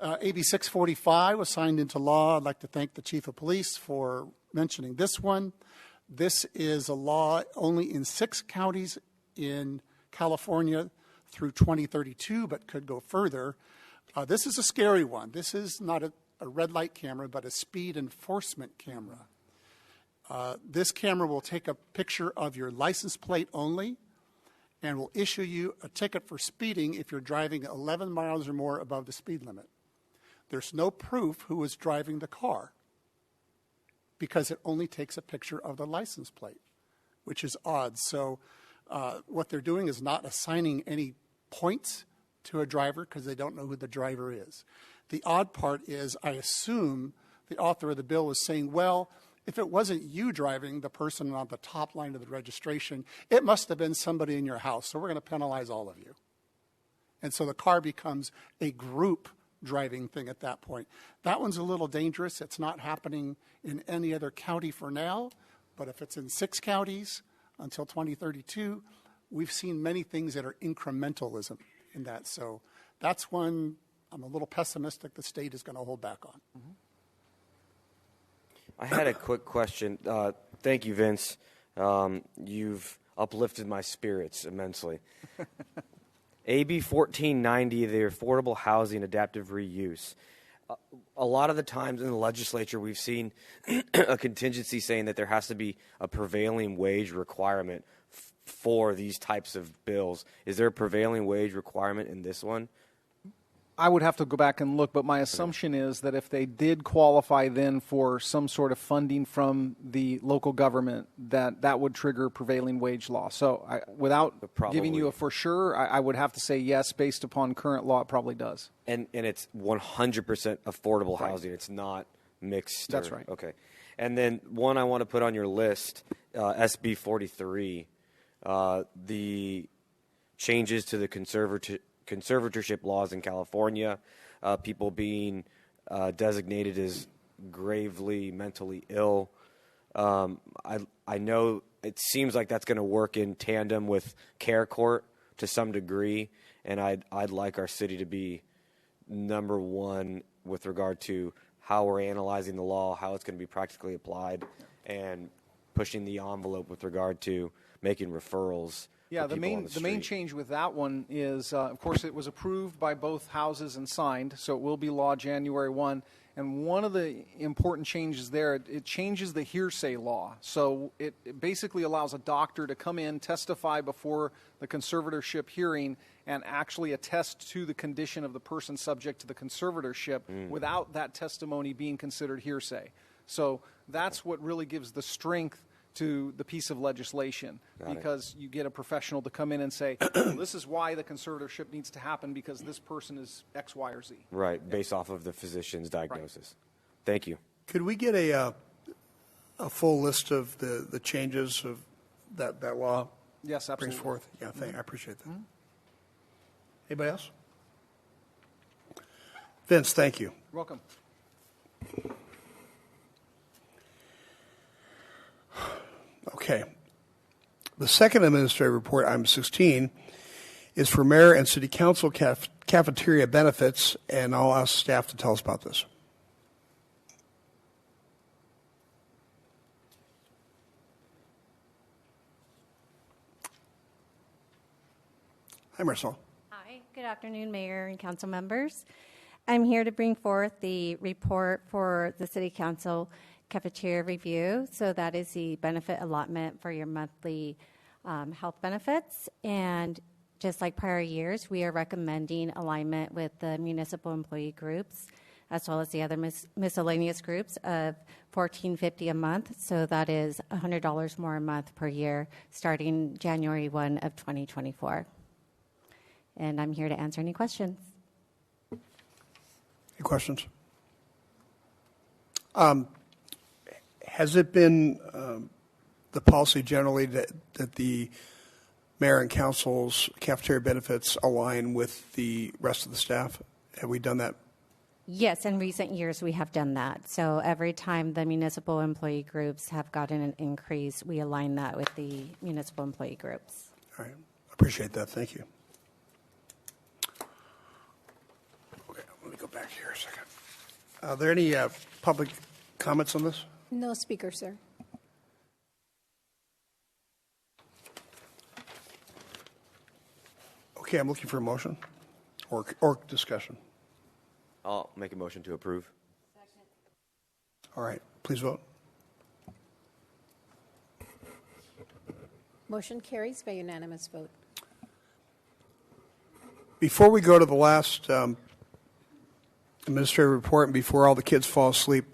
AB 645 was signed into law. I'd like to thank the Chief of Police for mentioning this one. This is a law only in 6 counties in California through 2032, but could go further. This is a scary one. This is not a red light camera, but a speed enforcement camera. This camera will take a picture of your license plate only and will issue you a ticket for speeding if you're driving 11 miles or more above the speed limit. There's no proof who was driving the car because it only takes a picture of the license plate, which is odd. So what they're doing is not assigning any points to a driver because they don't know who the driver is. The odd part is I assume the author of the bill is saying, well, if it wasn't you driving, the person on the top line of the registration, it must have been somebody in your house, so we're going to penalize all of you. And so the car becomes a group driving thing at that point. That one's a little dangerous. It's not happening in any other county for now, but if it's in 6 counties until 2032, we've seen many things that are incrementalism in that. So that's one I'm a little pessimistic the state is going to hold back on. Mm-hmm. I had a quick question. Thank you, Vince. You've uplifted my spirits immensely. AB 1490, the Affordable Housing Adaptive Reuse. A lot of the times in the legislature, we've seen a contingency saying that there has to be a prevailing wage requirement for these types of bills. Is there a prevailing wage requirement in this one? I would have to go back and look, but my assumption is that if they did qualify then for some sort of funding from the local government, that would trigger prevailing wage law. So without giving you a for sure, I would have to say yes, based upon current law, it probably does. And it's 100% affordable housing. It's not mixed. That's right. Okay. And then one I want to put on your list, SB 43, the changes to the conservatorship laws in California, people being designated as gravely mentally ill. I know it seems like that's going to work in tandem with care court to some degree, and I'd like our city to be number one with regard to how we're analyzing the law, how it's going to be practically applied, and pushing the envelope with regard to making referrals. Yeah, the main change with that one is, of course, it was approved by both houses and signed, so it will be law January 1. And one of the important changes there, it changes the hearsay law. So it basically allows a doctor to come in, testify before the conservatorship hearing, and actually attest to the condition of the person subject to the conservatorship without that testimony being considered hearsay. So that's what really gives the strength to the piece of legislation, because you get a professional to come in and say, well, this is why the conservatorship needs to happen, because this person is X, Y, or Z. Right, based off of the physician's diagnosis. Right. Thank you. Could we get a full list of the changes of that law? Yes, absolutely. Brings forth? Yeah, I appreciate that. Anybody else? Vince, thank you. You're welcome. Okay. The second administrative report, item 16, is for mayor and city council cafeteria benefits, and I'll ask staff to tell us about this. Hi, Marcel. Hi, good afternoon, Mayor and council members. I'm here to bring forth the report for the City Council cafeteria review. So that is the benefit allotment for your monthly health benefits. And just like prior years, we are recommending alignment with the municipal employee groups as well as the other miscellaneous groups of $14.50 a month. So that is $100 more a month per year starting January 1 of 2024. And I'm here to answer any questions. Any questions? Has it been the policy generally that the mayor and council's cafeteria benefits align with the rest of the staff? Have we done that? Yes, in recent years we have done that. So every time the municipal employee groups have gotten an increase, we align that with the municipal employee groups. All right. Appreciate that. Thank you. Okay, let me go back here a second. Are there any public comments on this? No speaker, sir. Okay, I'm looking for a motion or discussion. I'll make a motion to approve. All right, please vote. Motion carries by unanimous vote. Before we go to the last administrative report and before all the kids fall asleep,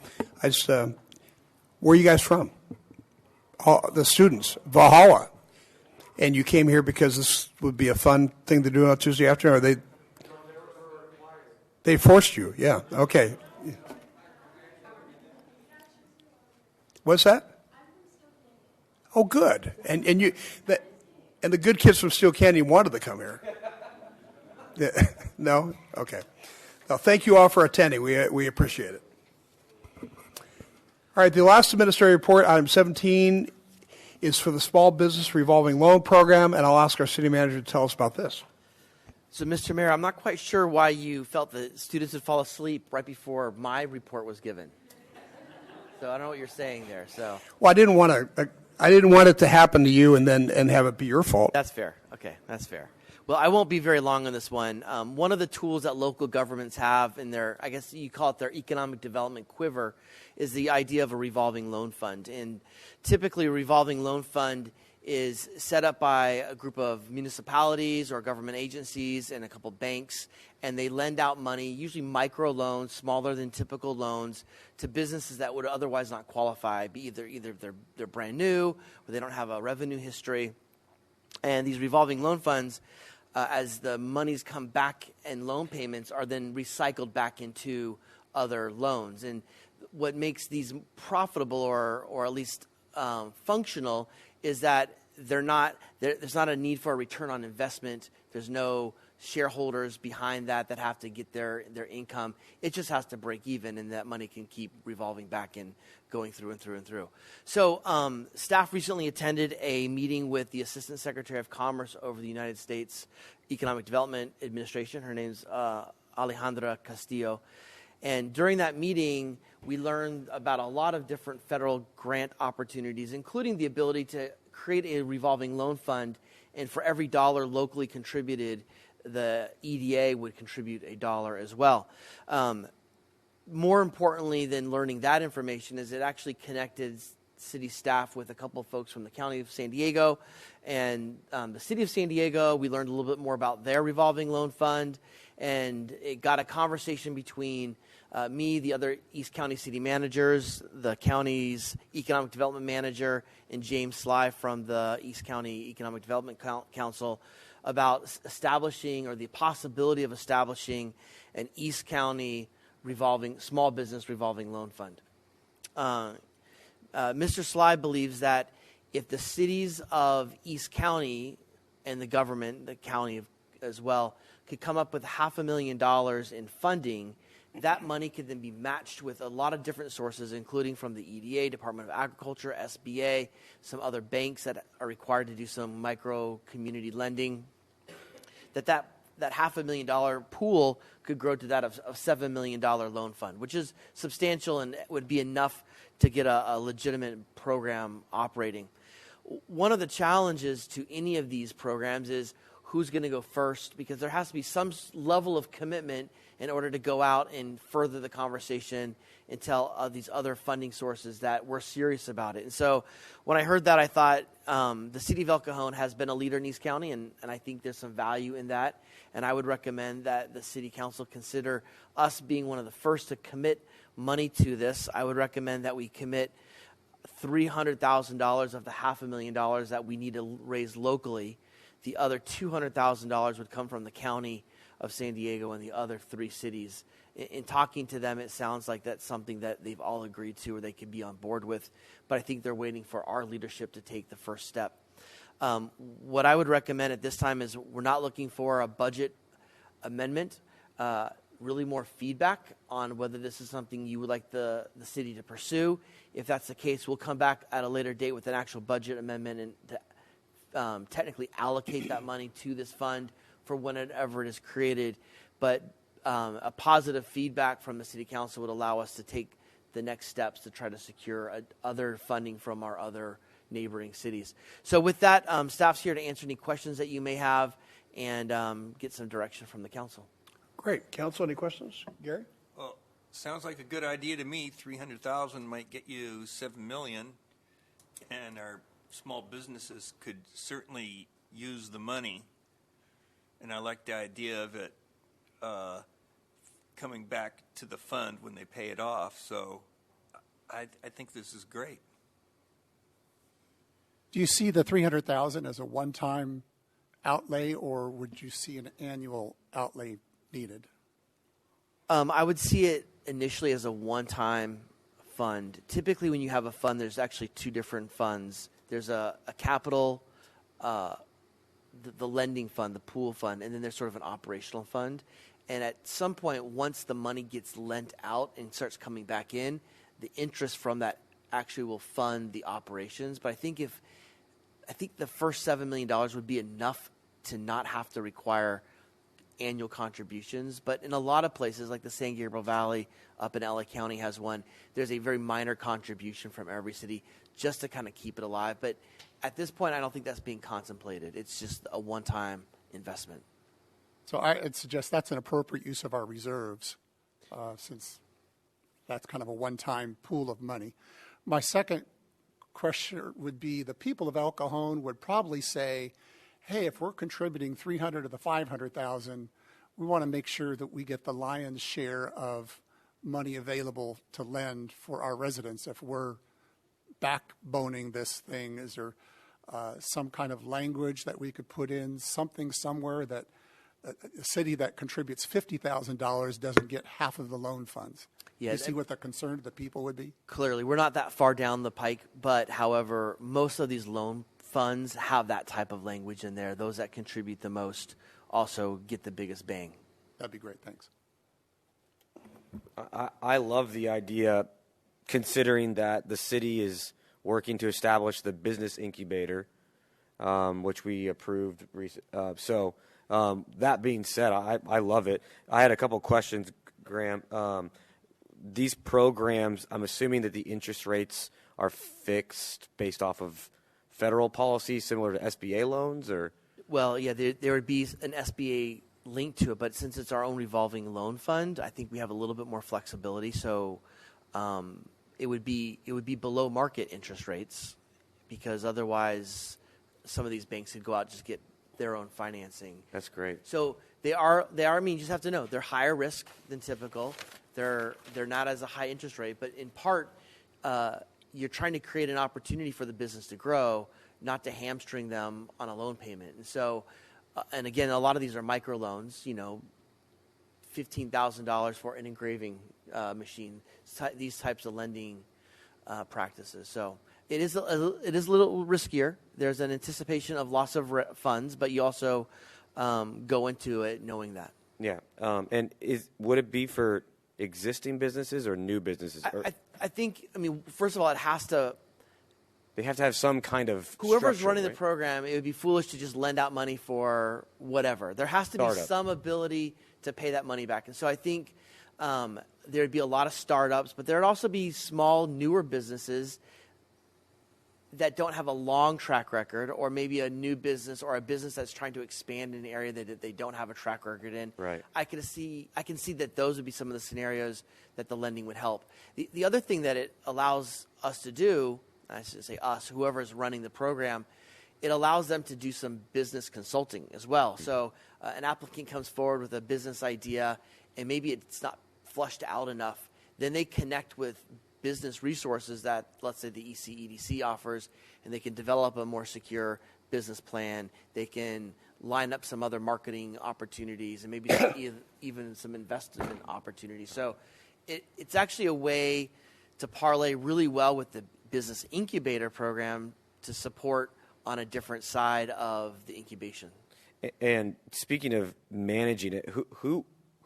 I just, where are you guys from? All, the students, Valhalla. And you came here because this would be a fun thing to do on Tuesday afternoon, or they forced you, yeah, okay. What's that? Oh, good. And the good kids from Steel Canyon wanted to come here. No? Okay. Now, thank you all for attending. We appreciate it. All right, the last administrative report, item 17, is for the Small Business Revolving Loan Program, and I'll ask our city manager to tell us about this. So, Mr. Mayor, I'm not quite sure why you felt that students would fall asleep right before my report was given. So I don't know what you're saying there. So, well, I didn't want it to happen to you and have it be your fault. That's fair. Okay, that's fair. Well, I won't be very long on this one. One of the tools that local governments have in their, I guess you call it their economic development quiver, is the idea of a revolving loan fund. And typically a revolving loan fund is set up by a group of municipalities or government agencies and a couple banks, and they lend out money, usually micro loans, smaller than typical loans, to businesses that would otherwise not qualify. Either they're brand new or they don't have a revenue history. And these revolving loan funds, as the monies come back and loan payments are then recycled back into other loans. And what makes these profitable or at least functional is that there's not a need for a return on investment. There's no shareholders behind that have to get their income. It just has to break even, and that money can keep revolving back and going through and through and through. So staff recently attended a meeting with the Assistant Secretary of Commerce over the United States Economic Development Administration. Her name's Alejandra Castillo. And during that meeting, we learned about a lot of different federal grant opportunities, including the ability to create a revolving loan fund, and for every dollar locally contributed, the EDA would contribute $1 as well. More importantly than learning that information is it actually connected city staff with a couple of folks from the County of San Diego and the City of San Diego. We learned a little bit more about their revolving loan fund, and it got a conversation between me, the other East County city managers, the county's economic development manager, and James Sly from the East County Economic Development Council about establishing, or the possibility of establishing, an East County small business revolving loan fund. Mr. Sly believes that if the cities of East County and the government, the county as well, could come up with $500,000 in funding, that money can then be matched with a lot of different sources, including from the EDA, Department of Agriculture, SBA, some other banks that are required to do some micro community lending. That $500,000 pool could grow to that of $7 million loan fund, which is substantial and would be enough to get a legitimate program operating. One of the challenges to any of these programs is who's going to go first, because there has to be some level of commitment in order to go out and further the conversation and tell these other funding sources that we're serious about it. And so when I heard that, I thought the city of El Cajon has been a leader in East County, and I think there's some value in that. And I would recommend that the city council consider us being one of the first to commit money to this. I would recommend that we commit $300,000 of the $500,000 that we need to raise locally. The other $200,000 would come from the county of San Diego and the other 3 cities. In talking to them, it sounds like that's something that they've all agreed to or they could be on board with. But I think they're waiting for our leadership to take the first step. What I would recommend at this time is we're not looking for a budget amendment, really more feedback on whether this is something you would like the city to pursue. If that's the case, we'll come back at a later date with an actual budget amendment and to technically allocate that money to this fund for whenever it is created. But a positive feedback from the city council would allow us to take the next steps to try to secure other funding from our other neighboring cities. So with that, staff's here to answer any questions that you may have and get some direction from the council. Great. Council, any questions? Gary? Well, sounds like a good idea to me. 300,000 might get you 7 million, and our small businesses could certainly use the money. And I like the idea of it coming back to the fund when they pay it off. So I think this is great. Do you see the $300,000 as a one-time outlay, or would you see an annual outlay needed? I would see it initially as a one-time fund. Typically, when you have a fund, there's actually 2 different funds. There's a capital, the lending fund, the pool fund, and then there's sort of an operational fund. And at some point, once the money gets lent out and starts coming back in, the interest from that actually will fund the operations. But I think the first $7 million would be enough to not have to require annual contributions. But in a lot of places, like the San Gabriel Valley up in LA County has one, there's a very minor contribution from every city just to kind of keep it alive. But at this point, I don't think that's being contemplated. It's just a one-time investment. So I'd suggest that's an appropriate use of our reserves, since that's kind of a one-time pool of money. My second question would be, the people of El Cajon would probably say, hey, if we're contributing 300 of the 500,000, we want to make sure that we get the lion's share of money available to lend for our residents. If we're backboning this thing, is there some kind of language that we could put in, something somewhere that a city that contributes $50,000 doesn't get half of the loan funds? Yeah, you see what the concern of the people would be? Clearly, we're not that far down the pike, but however, most of these loan funds have that type of language in there. Those that contribute the most also get the biggest bang. That'd be great. Thanks. I love the idea, considering that the city is working to establish the business incubator, which we approved. That being said, I love it. I had a couple questions, Graham. These programs, I'm assuming that the interest rates are fixed based off of federal policy, similar to SBA loans, or? Well, yeah, there would be an SBA link to it, but since it's our own revolving loan fund, I think we have a little bit more flexibility. So it would be below market interest rates, because otherwise some of these banks could go out and just get their own financing. That's great. So they are. I mean, you just have to know they're higher risk than typical. They're not as a high interest rate, but in part, you're trying to create an opportunity for the business to grow, not to hamstring them on a loan payment. And so, and again, a lot of these are micro loans. $15,000 for an engraving machine. These types of lending practices. So it is a little riskier. There's an anticipation of loss of funds, but you also go into it knowing that. Yeah, and would it be for existing businesses or new businesses? I think, first of all, They have to have some kind of whoever's structure, running the right? program, it would be foolish to just lend out money for whatever. There has to be Startup. some ability to pay that money back. And so I think there'd be a lot of startups, but there'd also be small, newer businesses that don't have a long track record, or maybe a new business or a business that's trying to expand in an area that they don't have a track record in. Right. I can see that those would be some of the scenarios that the lending would help. The other thing that it allows us to do, I should say us, whoever's running the program, it allows them to do some business consulting as well. So an applicant comes forward with a business idea, and maybe it's not flushed out enough. Then they connect with business resources that, let's say, the ECEDC offers, and they can develop a more secure business plan. They can line up some other marketing opportunities and maybe even some investment opportunities. So it's actually a way to parlay really well with the business incubator program to support on a different side of the incubation. And speaking of managing it, who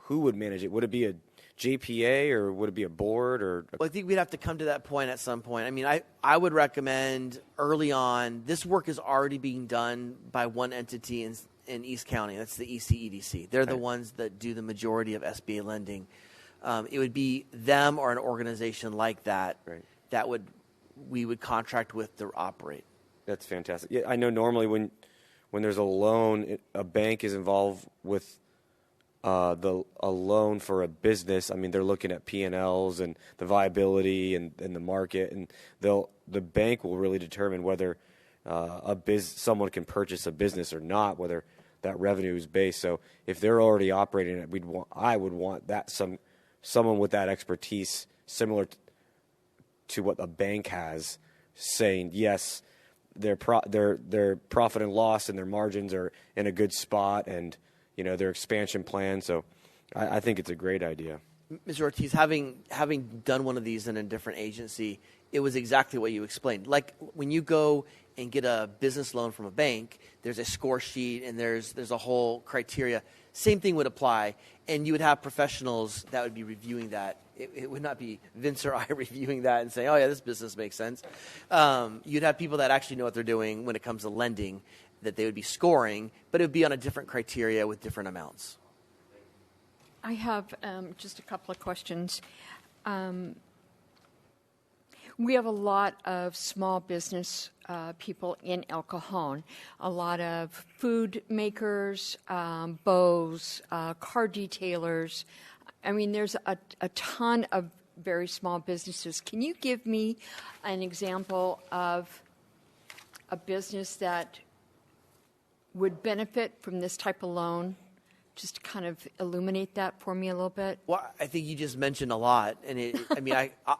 would manage it? Would it be a JPA or would it be a board? Well, I think we'd have to come to that point at some point. I would recommend early on, this work is already being done by one entity in East County. That's the ECEDC. They're the ones that do the majority of SBA lending. It would be them or an organization like that that we would contract with to operate. That's fantastic. Yeah, I know normally when there's a loan, a bank is involved with a loan for a business. They're looking at P&Ls and the viability and the market, and the bank will really determine whether someone can purchase a business or not, whether that revenue is based. So if they're already operating it, I would want that someone with that expertise, similar to what a bank has, saying yes, their profit and loss and their margins are in a good spot, and their expansion plan. So I think it's a great idea. Mr. Ortiz, having done one of these in a different agency, it was exactly what you explained. Like when you go and get a business loan from a bank, there's a score sheet and there's a whole criteria. Same thing would apply, and you would have professionals that would be reviewing that. It would not be Vince or I reviewing that and saying, oh yeah, this business makes sense. You'd have people that actually know what they're doing when it comes to lending, that they would be scoring, but it would be on a different criteria with different amounts. I have just a couple of questions. We have a lot of small business people in El Cajon, a lot of food makers, bows, car detailers. There's a ton of very small businesses. Can you give me an example of a business that would benefit from this type of loan? Just to kind of illuminate that for me a little bit. Well, I think you just mentioned a lot, and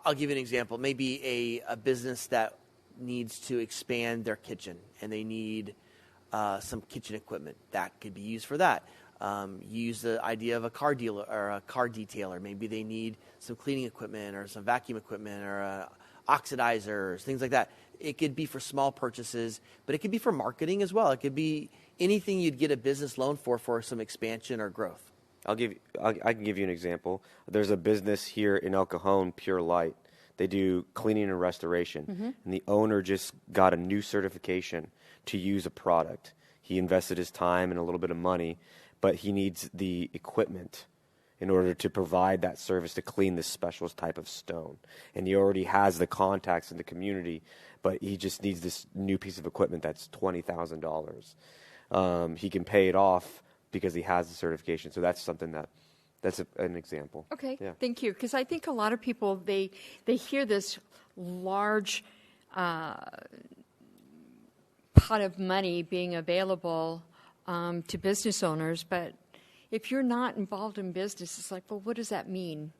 I'll give you an example. Maybe a business that needs to expand their kitchen, and they need some kitchen equipment that could be used for that. Use the idea of a car dealer or a car detailer. Maybe they need some cleaning equipment or some vacuum equipment or oxidizers, things like that. It could be for small purchases, but it could be for marketing as well. It could be anything you'd get a business loan for some expansion or growth. I can give you an example. There's a business here in El Cajon, Pure Light. They do cleaning and restoration, and the owner just got a new certification to use a product. He invested his time and a little bit of money, but he needs the equipment in order to provide that service to clean this specialist type of stone. And he already has the contacts in the community, but he just needs this new piece of equipment that's $20,000. He can pay it off because he has the certification. So that's something that's an example. Okay, yeah. Thank you. Because I think a lot of people, they hear this large pot of money being available to business owners, but if you're not involved in business, it's like, well, what does that mean?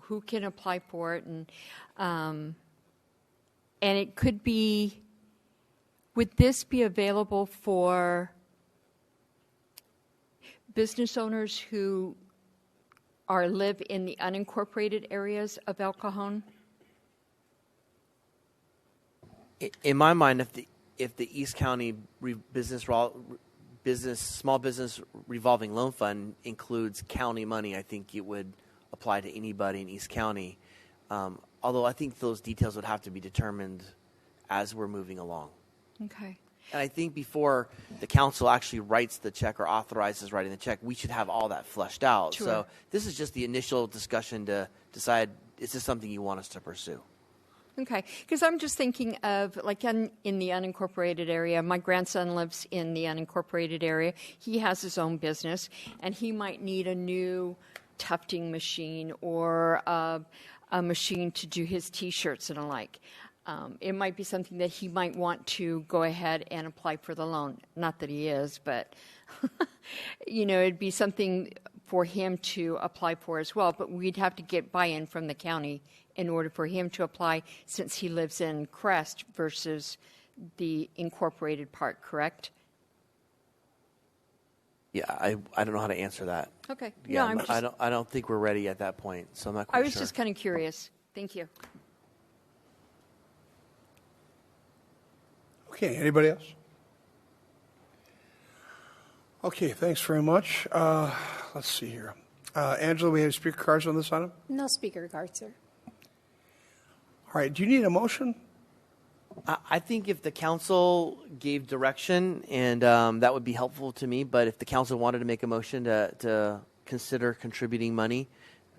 Who can apply for it? And it could be, would this be available for business owners who live in the unincorporated areas of El Cajon? In my mind, if the East County small business revolving loan fund includes county money, I think it would apply to anybody in East County. Although I think those details would have to be determined as we're moving along. Okay. And I think before the council actually writes the check or authorizes writing the check, we should have all that fleshed out. Sure. So this is just the initial discussion to decide, is this something you want us to pursue? Okay, because I'm just thinking of, like, in the unincorporated area, my grandson lives in the unincorporated area. He has his own business, and he might need a new tufting machine or a machine to do his T-shirts and the like. It might be something that he might want to go ahead and apply for the loan. Not that he is, but, it'd be something for him to apply for as well. But we'd have to get buy-in from the county in order for him to apply, since he lives in Crest versus the incorporated part, correct? Yeah, I don't know how to answer that. Okay. Yeah, No, I don't think we're ready at that point, so I'm not quite I was sure. just kind of curious. Thank you. Okay, anybody else? Okay, thanks very much. Let's see here. Angela, we have speaker cards on this item? No speaker card, sir. All right, do you need a motion? I think if the council gave direction, and that would be helpful to me, but if the council wanted to make a motion to consider contributing money,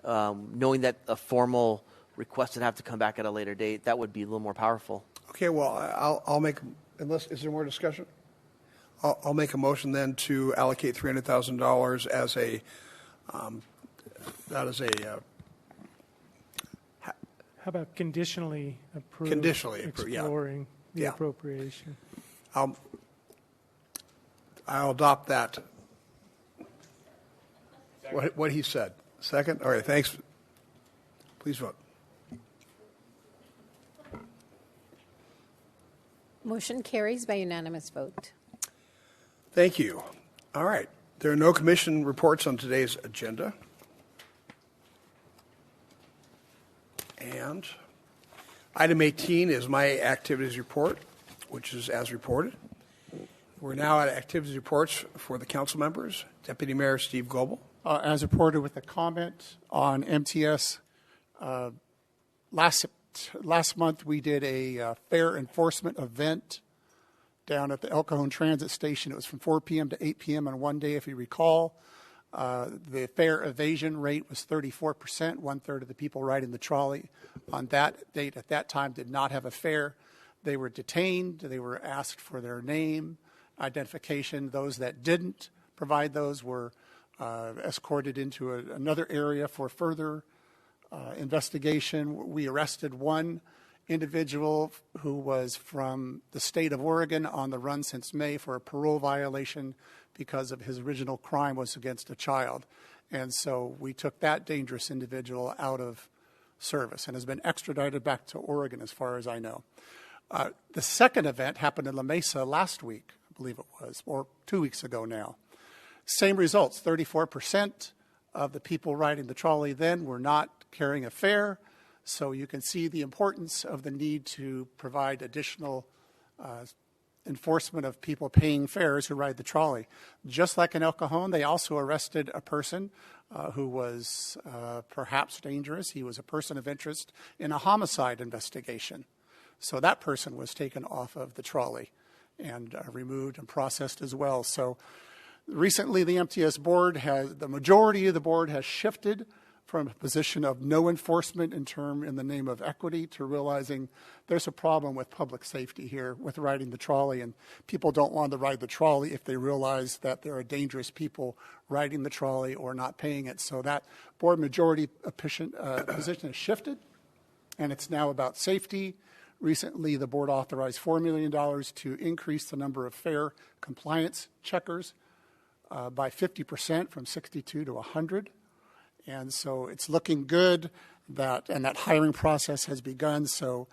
knowing that a formal request would have to come back at a later date, that would be a little more powerful. Okay, well, I'll make, is there more discussion? I'll make a motion then to allocate $300,000 as a, that is a, How about conditionally approve? Conditionally approve, yeah. Exploring the Yeah. appropriation. I'll adopt that. What he said. Second? All right, thanks. Please vote. Motion carries by unanimous vote. Thank you. All right. There are no commission reports on today's agenda. And item 18 is my activities report, which is as reported. We're now at activities reports for the council members. Deputy Mayor Steve Goebel. As reported with a comment on MTS, last month we did a fare enforcement event down at the El Cajon Transit Station. It was from 4 p.m. to 8 p.m. on one day, if you recall. The fare evasion rate was 34%. One-third of the people riding the trolley on that date at that time did not have a fare. They were detained. They were asked for their name, identification. Those that didn't provide those were escorted into another area for further investigation. We arrested one individual who was from the state of Oregon on the run since May for a parole violation because of his original crime was against a child. And so we took that dangerous individual out of service and has been extradited back to Oregon as far as I know. The second event happened in La Mesa last week, I believe it was, or 2 weeks ago now. Same results, 34% of the people riding the trolley then were not carrying a fare. So you can see the importance of the need to provide additional enforcement of people paying fares who ride the trolley. Just like in El Cajon, they also arrested a person who was perhaps dangerous. He was a person of interest in a homicide investigation. So that person was taken off of the trolley and removed and processed as well. So recently the MTS board the majority of the board has shifted from a position of no enforcement in the name of equity to realizing there's a problem with public safety here with riding the trolley, and people don't want to ride the trolley if they realize that there are dangerous people riding the trolley or not paying it. So that board majority position has shifted, and it's now about safety. Recently, the board authorized $4 million to increase the number of fare compliance checkers by 50% from 62 to 100. And so it's looking good and that hiring process has begun. So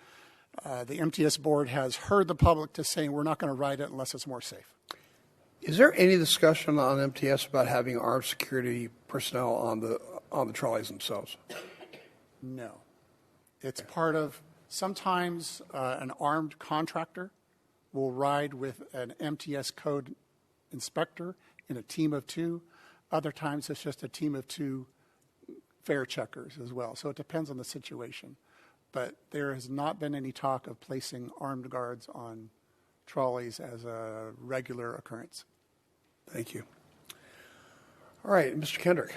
the MTS board has heard the public to saying we're not going to ride it unless it's more safe. Is there any discussion on MTS about having armed security personnel on the trolleys themselves? No. It's part of, sometimes an armed contractor will ride with an MTS code inspector in a team of two. Other times it's just a team of two fare checkers as well. So it depends on the situation. But there has not been any talk of placing armed guards on trolleys as a regular occurrence. Thank you. All right, Mr. Kendrick.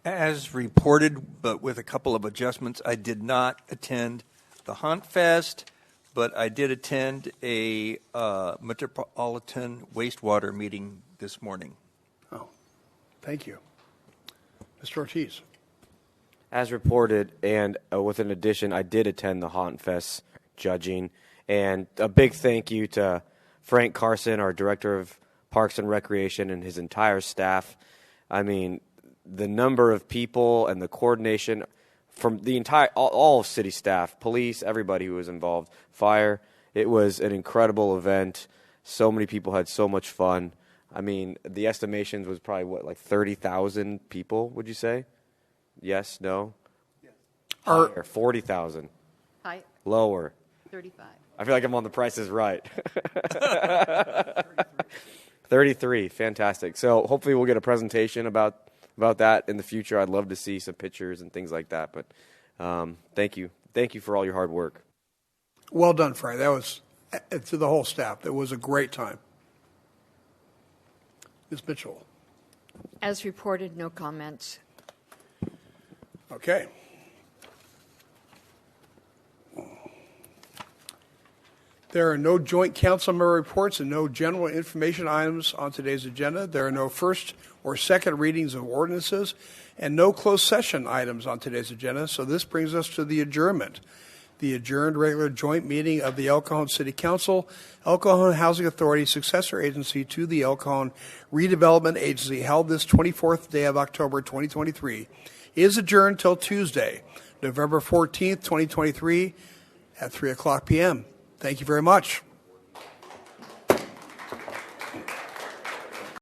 As reported, but with a couple of adjustments, I did not attend the Hunt Fest, but I did attend a Metropolitan Wastewater meeting this morning. Oh, thank you. Mr. Ortiz. As reported, and with an addition, I did attend the Haunt Fest judging. And a big thank you to Frank Carson, our Director of Parks and Recreation, and his entire staff. I mean, the number of people and the coordination from the entire, all of city staff, police, everybody who was involved, fire. It was an incredible event. So many people had so much fun. I mean, the estimations was probably, like 30,000 people, would you say? Yes, no? Yes. Higher, 40,000. High. Lower. 35. I feel like I'm on The Price is Right. 33, fantastic. So hopefully we'll get a presentation about that in the future. I'd love to see some pictures and things like that. But thank you. Thank you for all your hard work. Well done, Frank. That was, to the whole staff, that was a great time. Ms. Mitchell. As reported, no comments. Okay. There are no joint council member reports and no general information items on today's agenda. There are no first or second readings of ordinances and no closed session items on today's agenda. So this brings us to the adjournment. The adjourned regular joint meeting of the El Cajon City Council, El Cajon Housing Authority, successor agency to the El Cajon Redevelopment Agency, held this 24th day of October 2023, is adjourned till Tuesday, November 14th, 2023 at 3 o'clock p.m. Thank you very much.